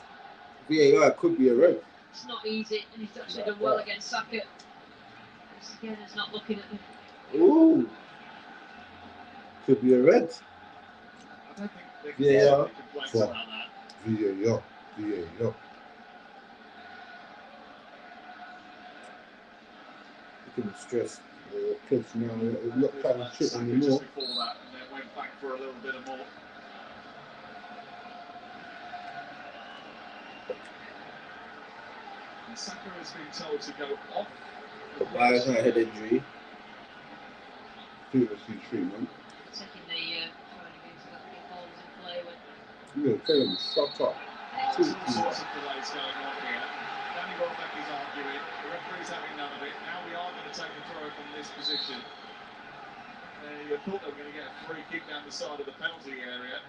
VAR could be a red. It's not easy, and he's actually done well against Saka. This again is not looking at the. Ooh. Could be a red. I don't think they can VAR. complaints about that. VAR. looking stressed. Kids now, it's not kind of shit Saka anymore. just before that, and then went back for a little bit of more. And Saka has been told to go off. Why is that head injury? Seriously treatment. Taking the throwing against that big ball was in play when Yeah, tell him, shut up. There's all sorts of delays going on here. Danny Welbeck is arguing. The referee's having none of it. Now we are going to take the throw from this position. You thought they were going to get a free kick down the side of the penalty area.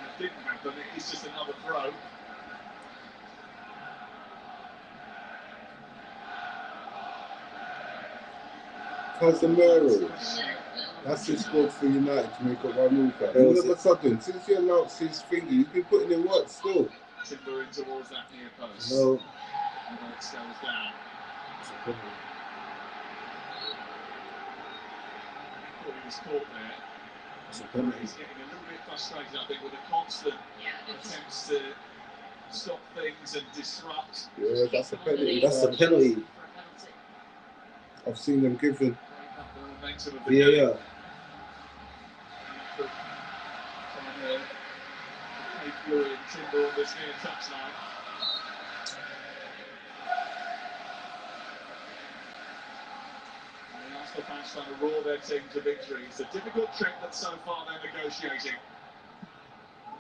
It didn't happen. It is just another throw. Casemiro. That's his squad for United to make up one move. All of a sudden, since you announced his thingy, he's been putting in work still. Timber in towards that near post. No. And then it goes down. Thought he was caught there. He's getting a little bit frustrated, I think, with the constant attempts to stop things and disrupt. Yeah, that's a penalty. That's a penalty. I've seen them given. Yeah. Fury and Timber on this near touchline. And the Arsenal fans trying to roar their team to victory. It's a difficult trip that so far they're negotiating.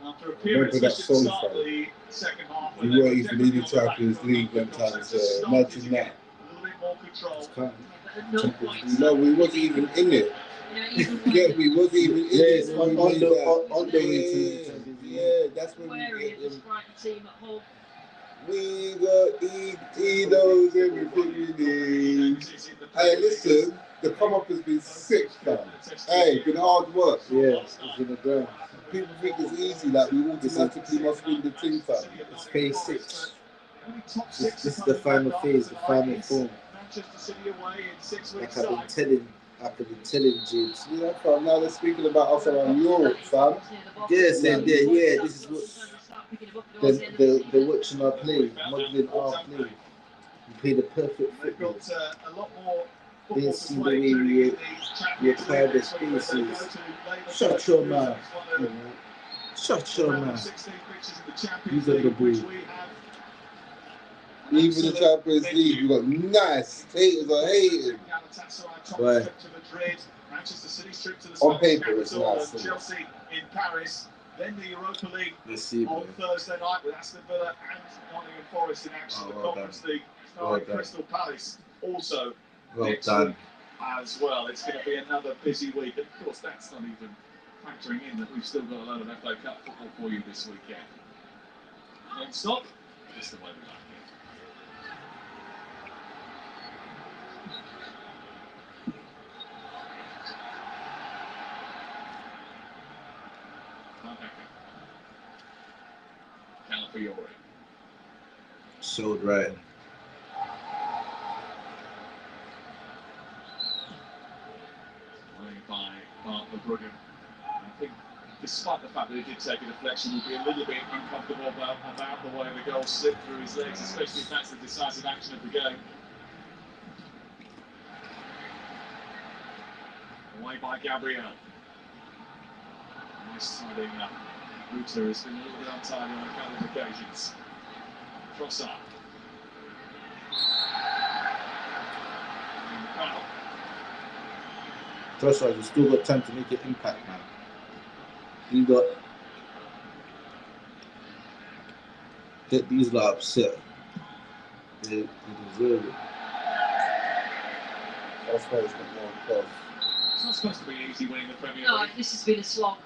After a period, especially at the start of the second half, you weren't even leading Champions League them times. Imagine that. A little bit more control. No, we wasn't even in it. Yeah, we wasn't even in it. Yeah, that's when we get them. We got Edos, everything we need. Hey, listen, the come up has been sick, fam. Hey, been hard work. Yeah, it's in the ground. People think it's easy, like we automatically must win the team, fam. It's phase 6. This is the final phase, the final form. Like I've been telling James. Yeah, fam, now they're speaking about us around Europe, fam. Yes, and this is what they're watching our play, modeling our play. We play the perfect football. They see the way we apply the spaces. Shut your mouth. Shut your mouth. Use on the ball. Even the Champions League, we got nice haters are hating. Right. On paper, it's nice. Chelsea in Paris. Then the Europa League on Thursday night with Aston Villa and Nottingham Forest in action. The Conference League starring Crystal Palace also next week as well. It's going to be another busy week. And of course, that's not even factoring in that we've still got a lot of FA Cup football for you this weekend. Non-stop, just the way we like it. Showed right. By Brighton. I think, despite the fact that he did take a deflection, he'll be a little bit uncomfortable about the way the goal slipped through his legs, especially if that's the decisive action of the game. Away by Gabriel. Nice sliding up. Ruta has been a little bit untidy on a couple of occasions. Trossard. Trossard, you still got time to make an impact, man. You got. Get these lot upset. They deserve it. That's why it's got more close. It's not supposed to be easy winning the Premier League. No, this has been a slog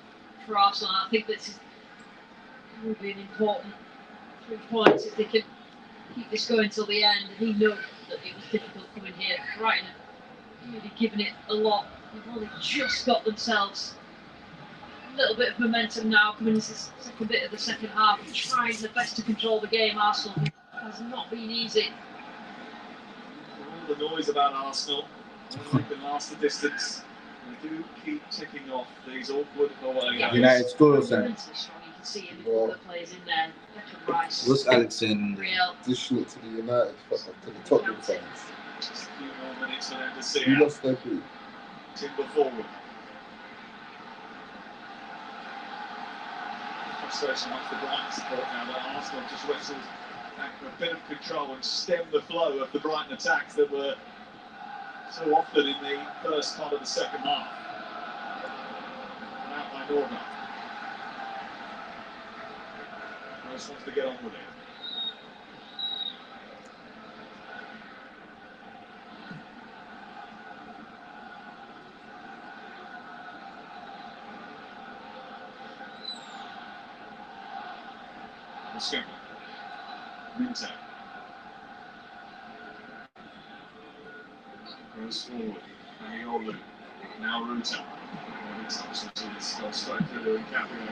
for Arsenal. I think this is would be an important 3 points if they can keep this going till the end. And he knows that it was difficult coming here. Brighton have really given it a lot. They've only just got themselves a little bit of momentum now coming into the second bit of the second half, trying their best to control the game. Arsenal has not been easy. All the noise about Arsenal, they can last the distance. They do keep ticking off these awkward away games. United scores then. You can see him with all the players in there. Rice, What's Alex saying? Real. This shit to the United, to the Tottenham fans. Just a few more minutes for them to see You out. lost their beat. Timber forward. Frustration amongst the Brighton support now that Arsenal just wrestled back for a bit of control and stemmed the flow of the Brighton attacks that were so often in the first part of the second half. Out by Norga. Rose wants to get on with it. Minto. Goes forward. Aniolu. Now Ruta. It's gone straight through and Caprio.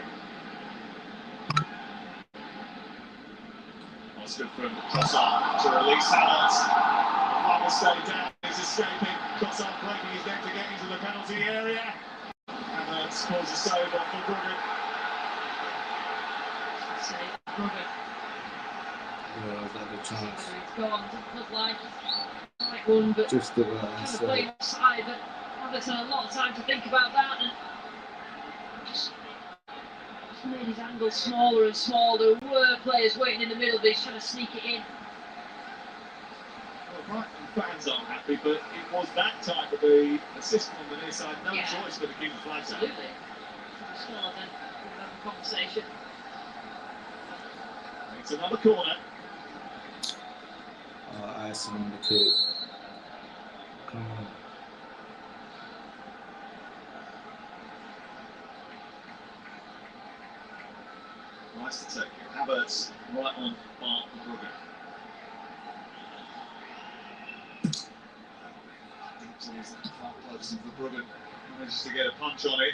That's good from Trossard to release Havertz. Farmer stay down. He's escaping. Trossard breaking his neck to get into the penalty area. Havertz pulls a save off for Brugge. Save Brugge. Yeah, I've had a chance. Go on, doesn't look like one, but Just about trying to play inside, but Havertz had a lot of time to think about that and just made his angle smaller and smaller. There were players waiting in the middle, but he's trying to sneak it in. Well, Brighton fans aren't happy, but it was that time of the assistant on the near side. No choice but to keep the flags out. Absolutely. Scored then, we'll have a conversation. It's another corner. Icing on the cake. Come on. Nice to take. Havertz right on Mark Brugge. He's far closer for Brugge. Manages to get a punch on it.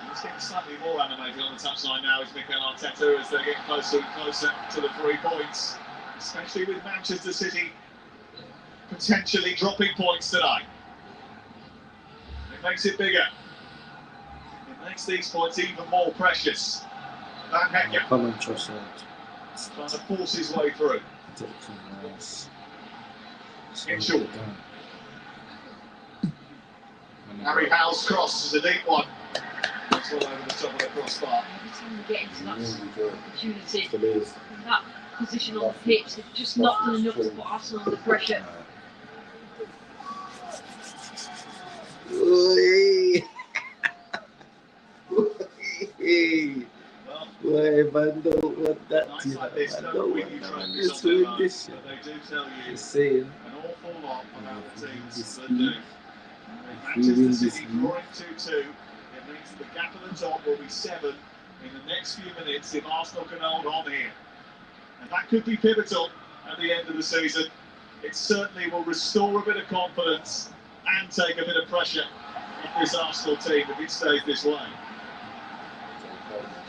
He's getting slightly more animated on the touchline now is Mikel Arteta as they're getting closer and closer to the 3 points, especially with Manchester City potentially dropping points tonight. It makes it bigger. It makes these points even more precious. Van Hekken Come on, Trossard. trying to force his way through. Nice. Mitchell. Harry Howe's cross is a deep one. It's all over the top of the crossbar. Every time we get into that opportunity, It is. in that position on the pitch, they've just not done enough to put Arsenal under pressure. Oi. Well, Boy, man, don't want that nights to like happen. this Man, don't don't win want you that. Man, trophies let's on their win own, this but shit. they do tell you Just saying. an awful lot about the teams that we do. win Manchester this City league, drawing 2-2. It means the gap at the top will be 7 in the next few minutes if Arsenal can hold on here. And that could be pivotal at the end of the season. It certainly will restore a bit of confidence and take a bit of pressure off this Arsenal team if it stays this way.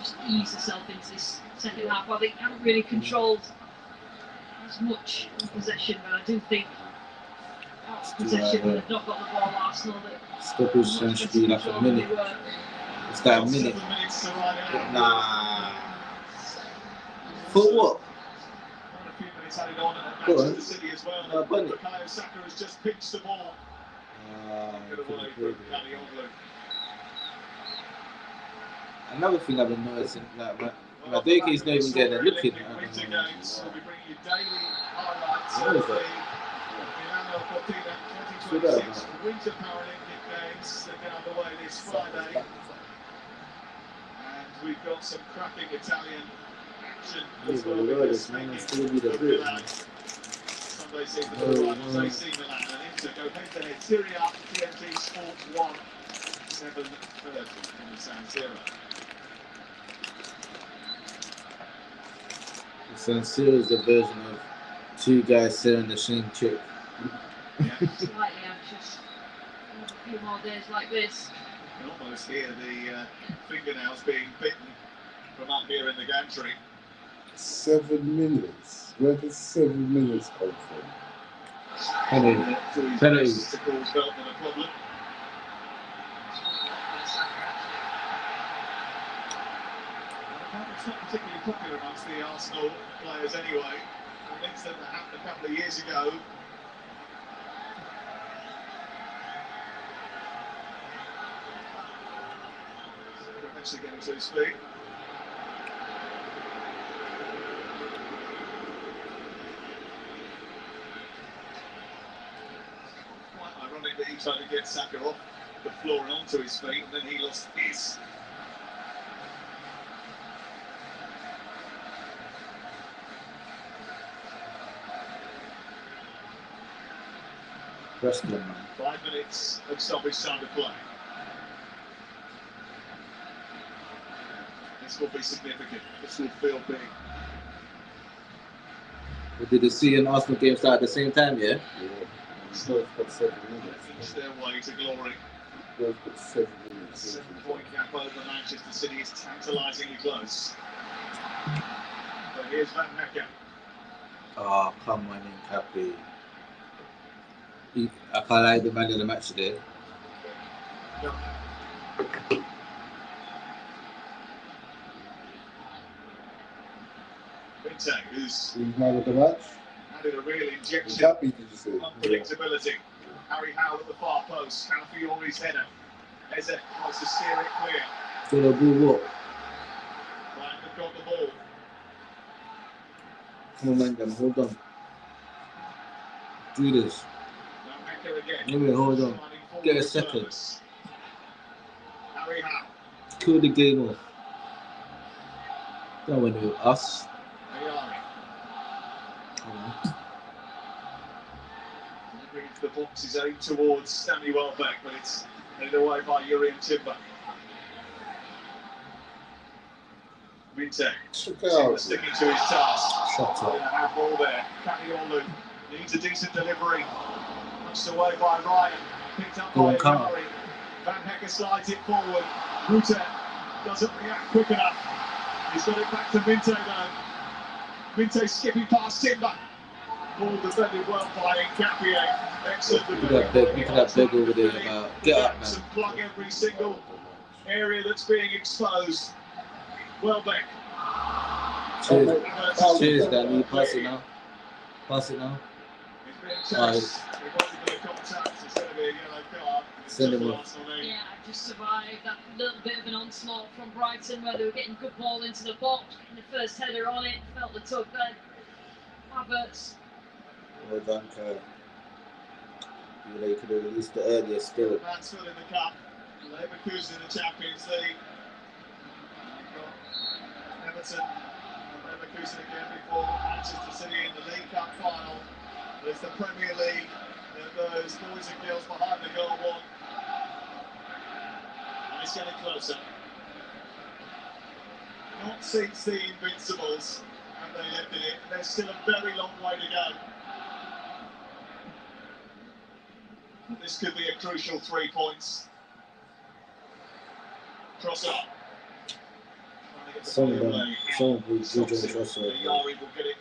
Just ease herself into this second half. I think they haven't really controlled as much in possession, but I do think out of possession, when they've not got the ball, Arsenal, that Stoppage time should be like a minute. It's that a minute. 7 minutes to run out. Nah. For what? A few minutes added on at Go on. Manchester City as well. No, bunny. Bukayo Saka has just pitched the ball. Good away from Aniolu. Another thing I've been noticing, like my Dake's not even getting a look in. Winter games. We'll be bringing you daily highlights What of is the that? Milano Cortina Shoot up, 2026 Winter Paralympic Games that get underway this Friday. And we've got some cracking Italian action as Yeah, well. but Because man, making it's still be the of Brit, Milan. man. Sunday season for the rivals AC Milan and Inter go head-to-head. Serie A, TNT Sports 1, 7:30 in the San Siro. San Siro is the version of two guys selling the same chick. Yeah. slightly anxious. A few more days like this. You can almost hear the fingernails being bitten from up here in the gantry. 7 minutes. Where does 7 minutes come from? Penalty. To his Penalty. best to cause Veltman a problem. It's not particularly popular amongst the Arsenal players anyway. An incident that happened a couple of years ago. Eventually getting to his feet. Quite ironic that he tried to get Saka off the floor and onto his feet, and then he lost his. Preston, man. 5 minutes of stoppage time to play. This will be significant. This will feel big. Well, did the C and Arsenal game start at the same time, yeah? Yeah. Spurs got 7 minutes. Inch their way to glory. Spurs got 7 minutes. 7-point gap over Manchester City is tantalisingly close. But here's Van Hecker. Oh, come on, Cappy. I can't like the man of the match today. Vinte, who's Who's man of the match? added a real injection Happy, did you say? of unpredictability. Harry Howe at the far post. Calafiori's header. Eze wants to steer it clear. Still a ball walk. Brighton have got the ball. Come on, man, hold on. Do this. Van Hecker again. Let me hold on. Sliding Get a forward second. purpose. Harry Howe. Kill the game off. Don't win with us. Ayari. The box is aimed towards Stanley Welbeck, but it's headed away by Urian Timber. Vinte sticking to his task. Shut Putting a up. handball there. Kaniolu needs a decent delivery. Pushed away by Ryan. Picked up Go by on, Carl. Ayari. Van Hecker slides it forward. Rutte doesn't react quick enough. He's got it back to Vinte though. Vinte skipping past Timber. Ball defended well by Ngapié. Excellent Look at that beg over there about. Get up, man. And plug every single area that's being exposed. Welbeck. Cheers. Cheers, Danny. Pass it now. Pass it now. He's being chased. It wasn't a contact. It's going to be a yellow card. Send him off. Yeah, I've just survived that little bit of an onslaught from Brighton where they were getting good ball into the box. And the first header on it, felt the tug then. Havertz. Well done, Kyle. You know, you could have released it earlier still. Mansfield in the cup. Leverkusen in the Champions League. Everton and Leverkusen again before Manchester City in the League Cup final. But it's the Premier League that those boys and girls behind the goal want. And it's getting closer. Not since the Invincibles have they lifted it. There's still a very long way to go. This could be a crucial 3 points. Cross up. Someone will do John Russell. Yari will get it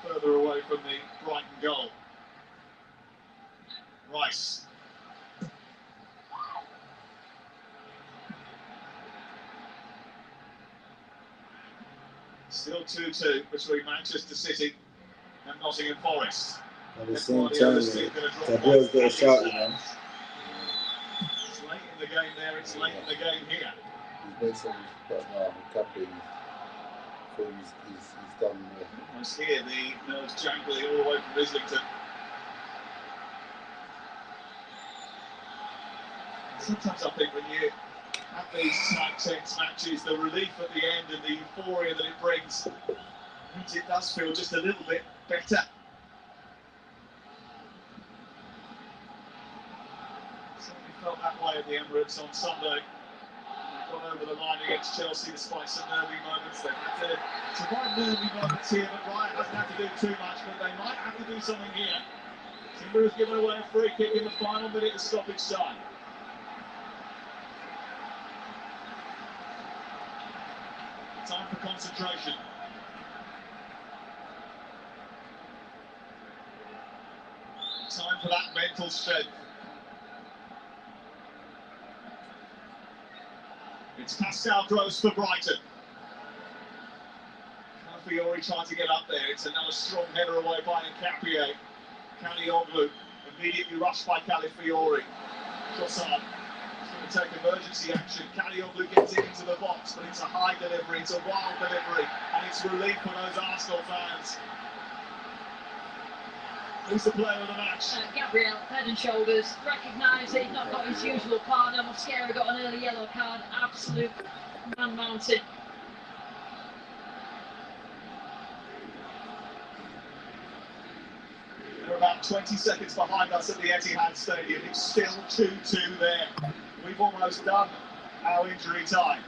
further away from the Brighton goal. Rice. Still 2-2 between Manchester City and Nottingham Forest. At the same time, Gabriel's got a shout, you know. It's late in the game there, it's late in the game here. He's made some, but now Cappy, so he's done more. Almost here, the nerves jangly all the way from Islington. Sometimes I think when you have these tight, tense matches, the relief at the end and the euphoria that it brings, means it does feel just a little bit better. Certainly felt that way at the Emirates on Sunday. They've gone over the line against Chelsea despite some nervy moments. They've had to survive nervy moments here, but Ryan hasn't had to do too much, but they might have to do something here. Timber has given away a free kick in the final minute of stoppage time. Time for concentration. Time for that mental strength. It's Pascal Gross for Brighton. Calafiori trying to get up there. It's another strong header away by Nkapie. Kalioglu immediately rushed by Calafiori. Trossard is going to take emergency action. Kalioglu gets it into the box, but it's a high delivery, it's a wild delivery, and it's relief for those Arsenal fans. Who's the player of the match? Gabriel, head and shoulders, recognised he'd not got his usual partner. Mosquera got an early yellow card. Absolute man mounted. They're about 20 seconds behind us at the Etihad Stadium. It's still 2-2 there. We've almost done our injury time.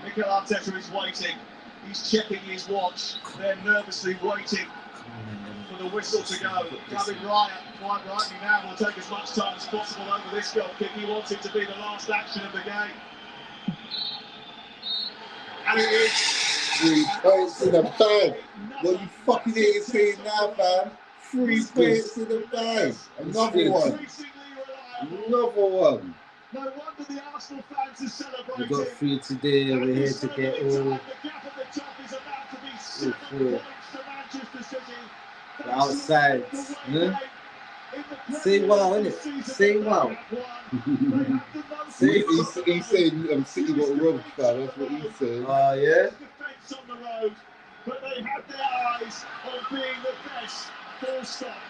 Mikel Arteta is waiting. He's checking his watch. They're nervously waiting for the whistle to go. David Raya, quite rightly now, will take as much time as possible over this goal kick. He wants it to be the last action of the game. And it is. 3 points in the bag. What you fucking idiots saying now, fam? 3 points in the bag. Another one. Another one. No wonder the Arsenal fans are celebrating. We got 3 today. We're here to get all. The gap at the top is about to be 7 points to Manchester City. The outside. Yeah? Say wow, innit? Say wow. He's saying City got robbed, fam. That's what he's saying. Oh, yeah? Defense on the road, but they had their eyes on being the best. Full stop.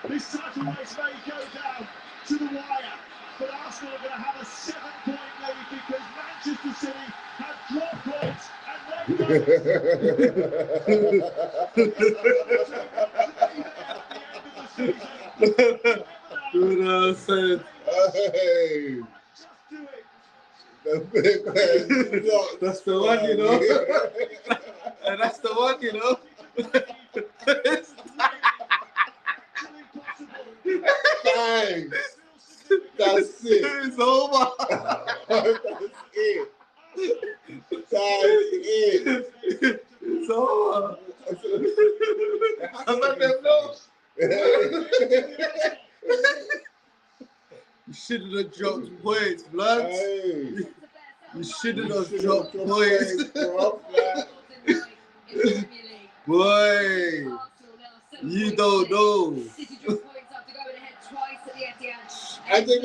This title race may go down to the wire, but Arsenal are going to have a 7-point lead because Manchester City have dropped points and You know what I'm saying? Hey. just do it. The big man. That's the one, you know? And that's the one, you know? Thanks. That's it. It's over. That's it. That's it. It's over. I'm not them know. You shouldn't have dropped points, blood. Hey. You shouldn't have dropped points. Bro. Boy, you don't know. I think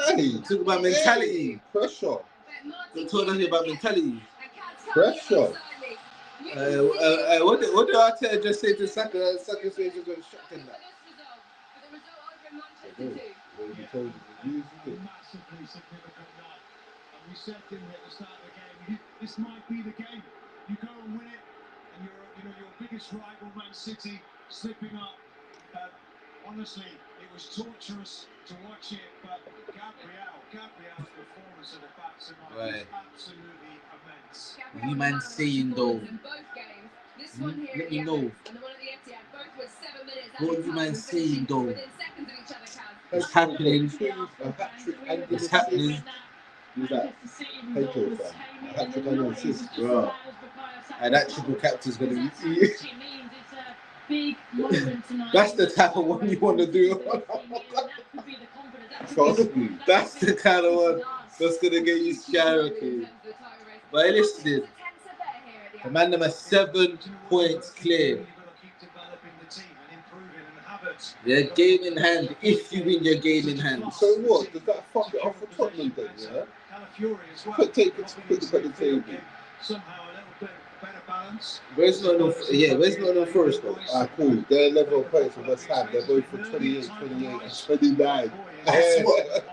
hey, Talk about mentality. Pressure. Don't talk nothing about mentality. Pressure. What did Arteta just say to Saka? Saka says he's going to shock him that. Massively significant night. And we said, didn't we, at the start of the game, this might be the game. You go and win it, and your biggest rival, Man City, slipping up. Honestly, it was torturous to watch it, but Gabriel's performance at the back tonight was absolutely immense. What you man saying though? Let me know. What you man saying though? It's happening. It's happening. Who's that? Pedro, fam. Hat-trick and assist. Bro. And that triple captain's going to be... That's the type of one you want to do. Trust me. That's the kind of one that's going to get you skyrocketed. But listen, the man them are 7 points clear. Yeah, game in hand, if you win your game in hand. So what? Does that fuck it up for Tottenham then, yeah? Take it to put the table. Somehow a little bit better balance. Where's Nottingham Forest though? Cool. They're level of points with West Ham. They're both for 28, 28, and 29. That's what.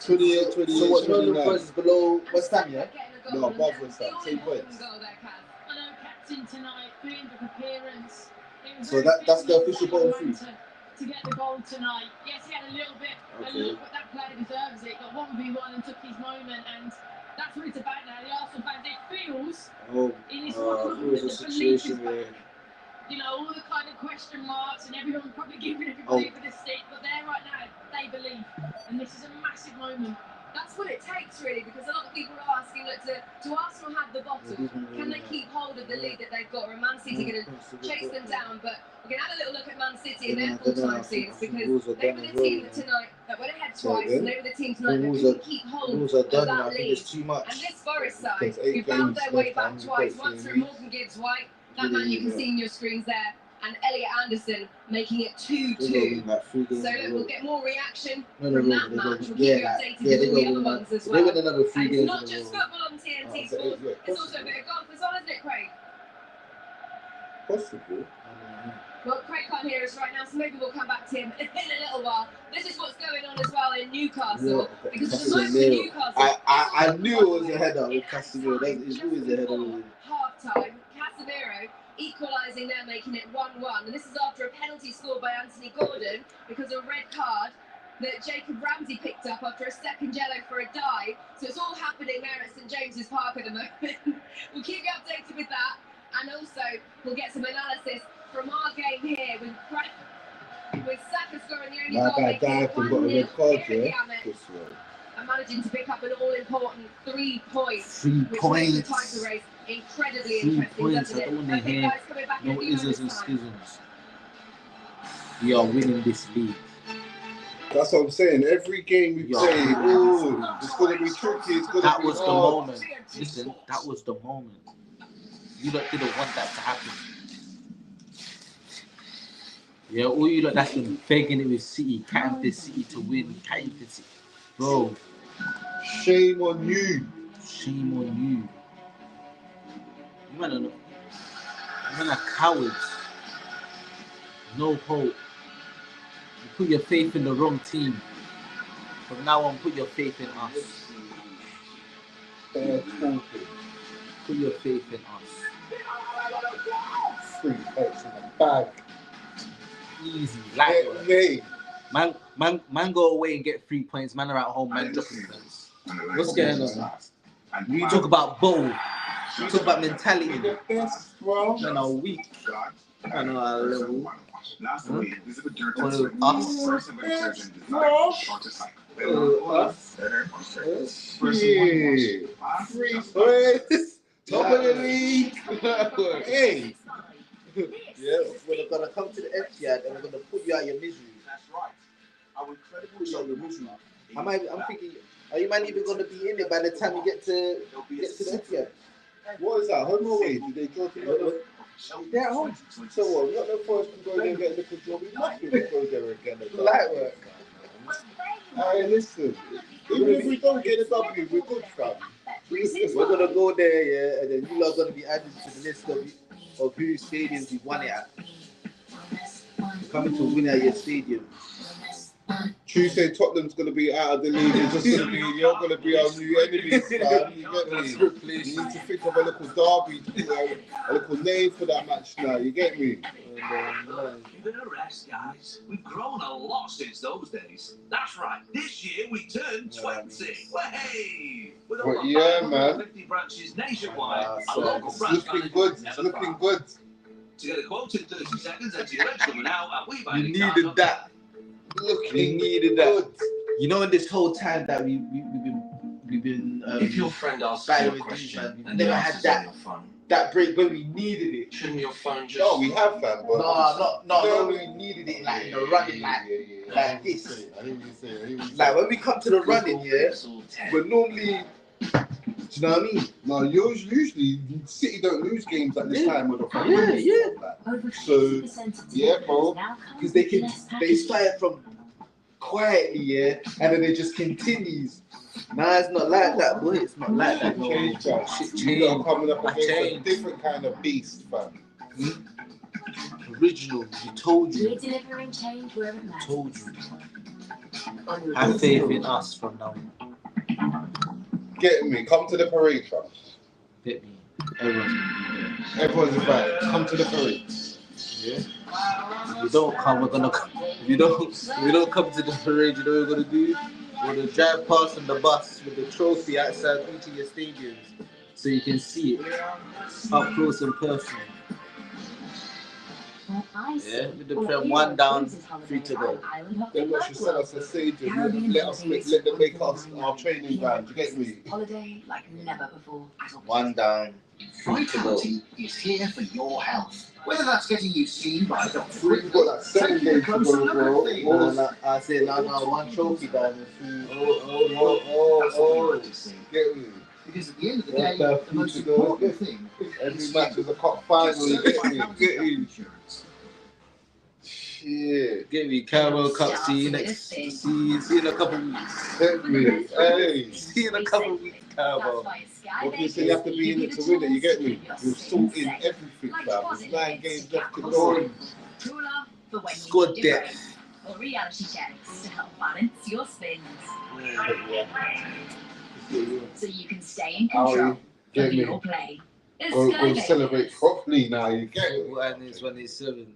28, 28, So what, Nottingham 29. Forest is below West Ham, yeah? No, above West Ham. 10 points. So that's the official bottom three. To get the goal tonight. Yes, he had a little bit of luck, but that player deserves it. Got 1v1 and took his moment, and that's what it's about now. The Arsenal fans, it feels in this one it was a situation where all the kind of question marks and everyone probably giving everybody for the stick, but they're right now, they believe, and this is a massive moment. That's what it takes, really, because a lot of people are asking, look, do Arsenal have the bottom? Can they keep hold of the lead that they've got? Or are Man City going to chase them down? But we're going to have a little look at Man City and their full-time scenes, because they were the team that tonight that went ahead twice, and they were the team tonight that couldn't keep hold of that lead. And this Forest side, who found their way back twice, once through Morgan Gibbs White, that man you can see in your screens there, and Elliot Anderson making it 2-2. So look, we'll get more reaction from that match. We'll keep you updated with all the other ones as well. And it's not just football on TNT Sports, it's also a bit of golf as well, isn't it, Craig? Possibly. Well, Craig can't hear us right now, so maybe we'll come back to him in a little while. This is what's going on as well in Newcastle, because at the moment in Newcastle, I knew it was a header with Casemiro. It's always a header. Half-time, Casemiro equalising there, making it 1-1. And this is after a penalty scored by Anthony Gordon because of a red card that Jacob Ramsey picked up after a second yellow for a dive. So it's all happening there at St James's Park at the moment. We'll keep you updated with that. And also, we'll get some analysis from our game here with Saka scoring the only goal, making it 1-0 and managing to pick up an all-important 3 points. 3 points. The title race incredibly 3 interesting, points. doesn't I it? don't want to hear Guys coming back no in isms and schisms. We are winning this league. That's what I'm saying. Every game we play, it's going to be tricky. It's going to be That was the hard. moment. Listen, that was the moment. You lot didn't want that to happen. Yeah, all you lot that's been begging it with City, counting the City to win, counting the City. Bro. Shame on you. Shame on you. You men are cowards. No hope. You put your faith in the wrong team. From now on, put your faith in us. Put your faith in us. 3 points in the bag. Easy. Like me. Man, go away and get 3 points. Man are at home, man. What's going on? We talk about bold. We talk about mentality. The best, bro. Man are weak. Man are our level. Last week, Elizabeth Durden Us. Top of the league. Hey. Yeah, we're gonna come to the Etihad and we're gonna put you out of your misery. That's right. Our incredible Put you out of your misery. geographer. I'm thinking, are you man even gonna be in it by the time you get to the Etihad? What is that? Home or away? Did they draw together? They're at home. So what? We got no force to go there and get a little job. We must be able to go there again. Light work. Hey, listen. Even if we don't get a W, we're good, fam. We're gonna go there, yeah, and then you lot are gonna be added to the list of whose stadiums you won it at. You're coming to win at your stadium. Tuesday, Tottenham's going to be out of the league. It's just going to be, you're going to be our new enemies, fam. You get me? You need to think of a little derby, to put a little name for that match now. You get me? Give it a rest, guys. We've grown a lot since those days. That's right. This year we turned 20. Hey! With over Yeah, 550 branches nationwide, a local It's branch looking good. It's looking good. To get a quote in 30 seconds, enter your reg number now at We Buy You Any needed Car. that. Looking We needed that. good. You know, in this whole time that we've been If your friend asks battling you a with these, question man, we've and never the had answer's on that your phone, that break when we needed it. shouldn't your phone just... No, we have, fam. But No, we needed it like in the running, like this. I didn't even say it. Like when we come to the running, yeah, we're normally. Do you know what I mean? No, usually City don't lose games at this time of the final. Yeah. So, yeah, bro. Because they started from quietly, yeah, and then it just continues. Nah, it's not like that, boy. It's not like that. No. Change, fam. Shit You are changed. coming up against a Changed. different kind of beast, fam. Original. We told you. We're delivering change where it matters. Told you. Have faith in us from now on. Get me. Come to the parade, fam. Get me. Everyone's gonna be there. Everyone's invited. Come to the parade. Yeah. If you don't come, we're gonna come. If we don't come to the parade, you know what we're gonna do? We're gonna drive past on the bus with the trophy outside each of your stadiums, so you can see it up close and personal. Yeah, with the Prem 1 down, 3 to go. They must sell us a sage and let them make us our training ground. You get me? Holiday like never before. 1 down, 3 to go. Vitality is here for your health. Whether that's getting you seen by a doctor, We've got that 7 taking a games to closer go, look bro. at things. No, I said now 1 trophy down and 3. That's what we like to see. Get me? Because at the end of the What day, the the most future goes, important get thing Every is match you. is a cup final. Just You certify get me? health Get me? insurance. Shit. Get me, Carabao Cup, see you in a couple weeks. Get me? Hey. See you in a couple weeks, Carabao. Obviously, you have to be in it to win it. You get me? We're sorting everything, fam. There's 9 games left to go. Squad depth. Or reality checks to help balance your spins. So you can stay in control Get of me? your play. Go celebrate properly now. You get me? And it's when it's 7.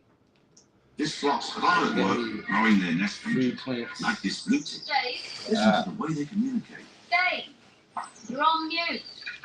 This flock's hard at work, growing their nest 3 points. like this blue tick. Dave, Listen to the way they communicate. Dave, you're on mute.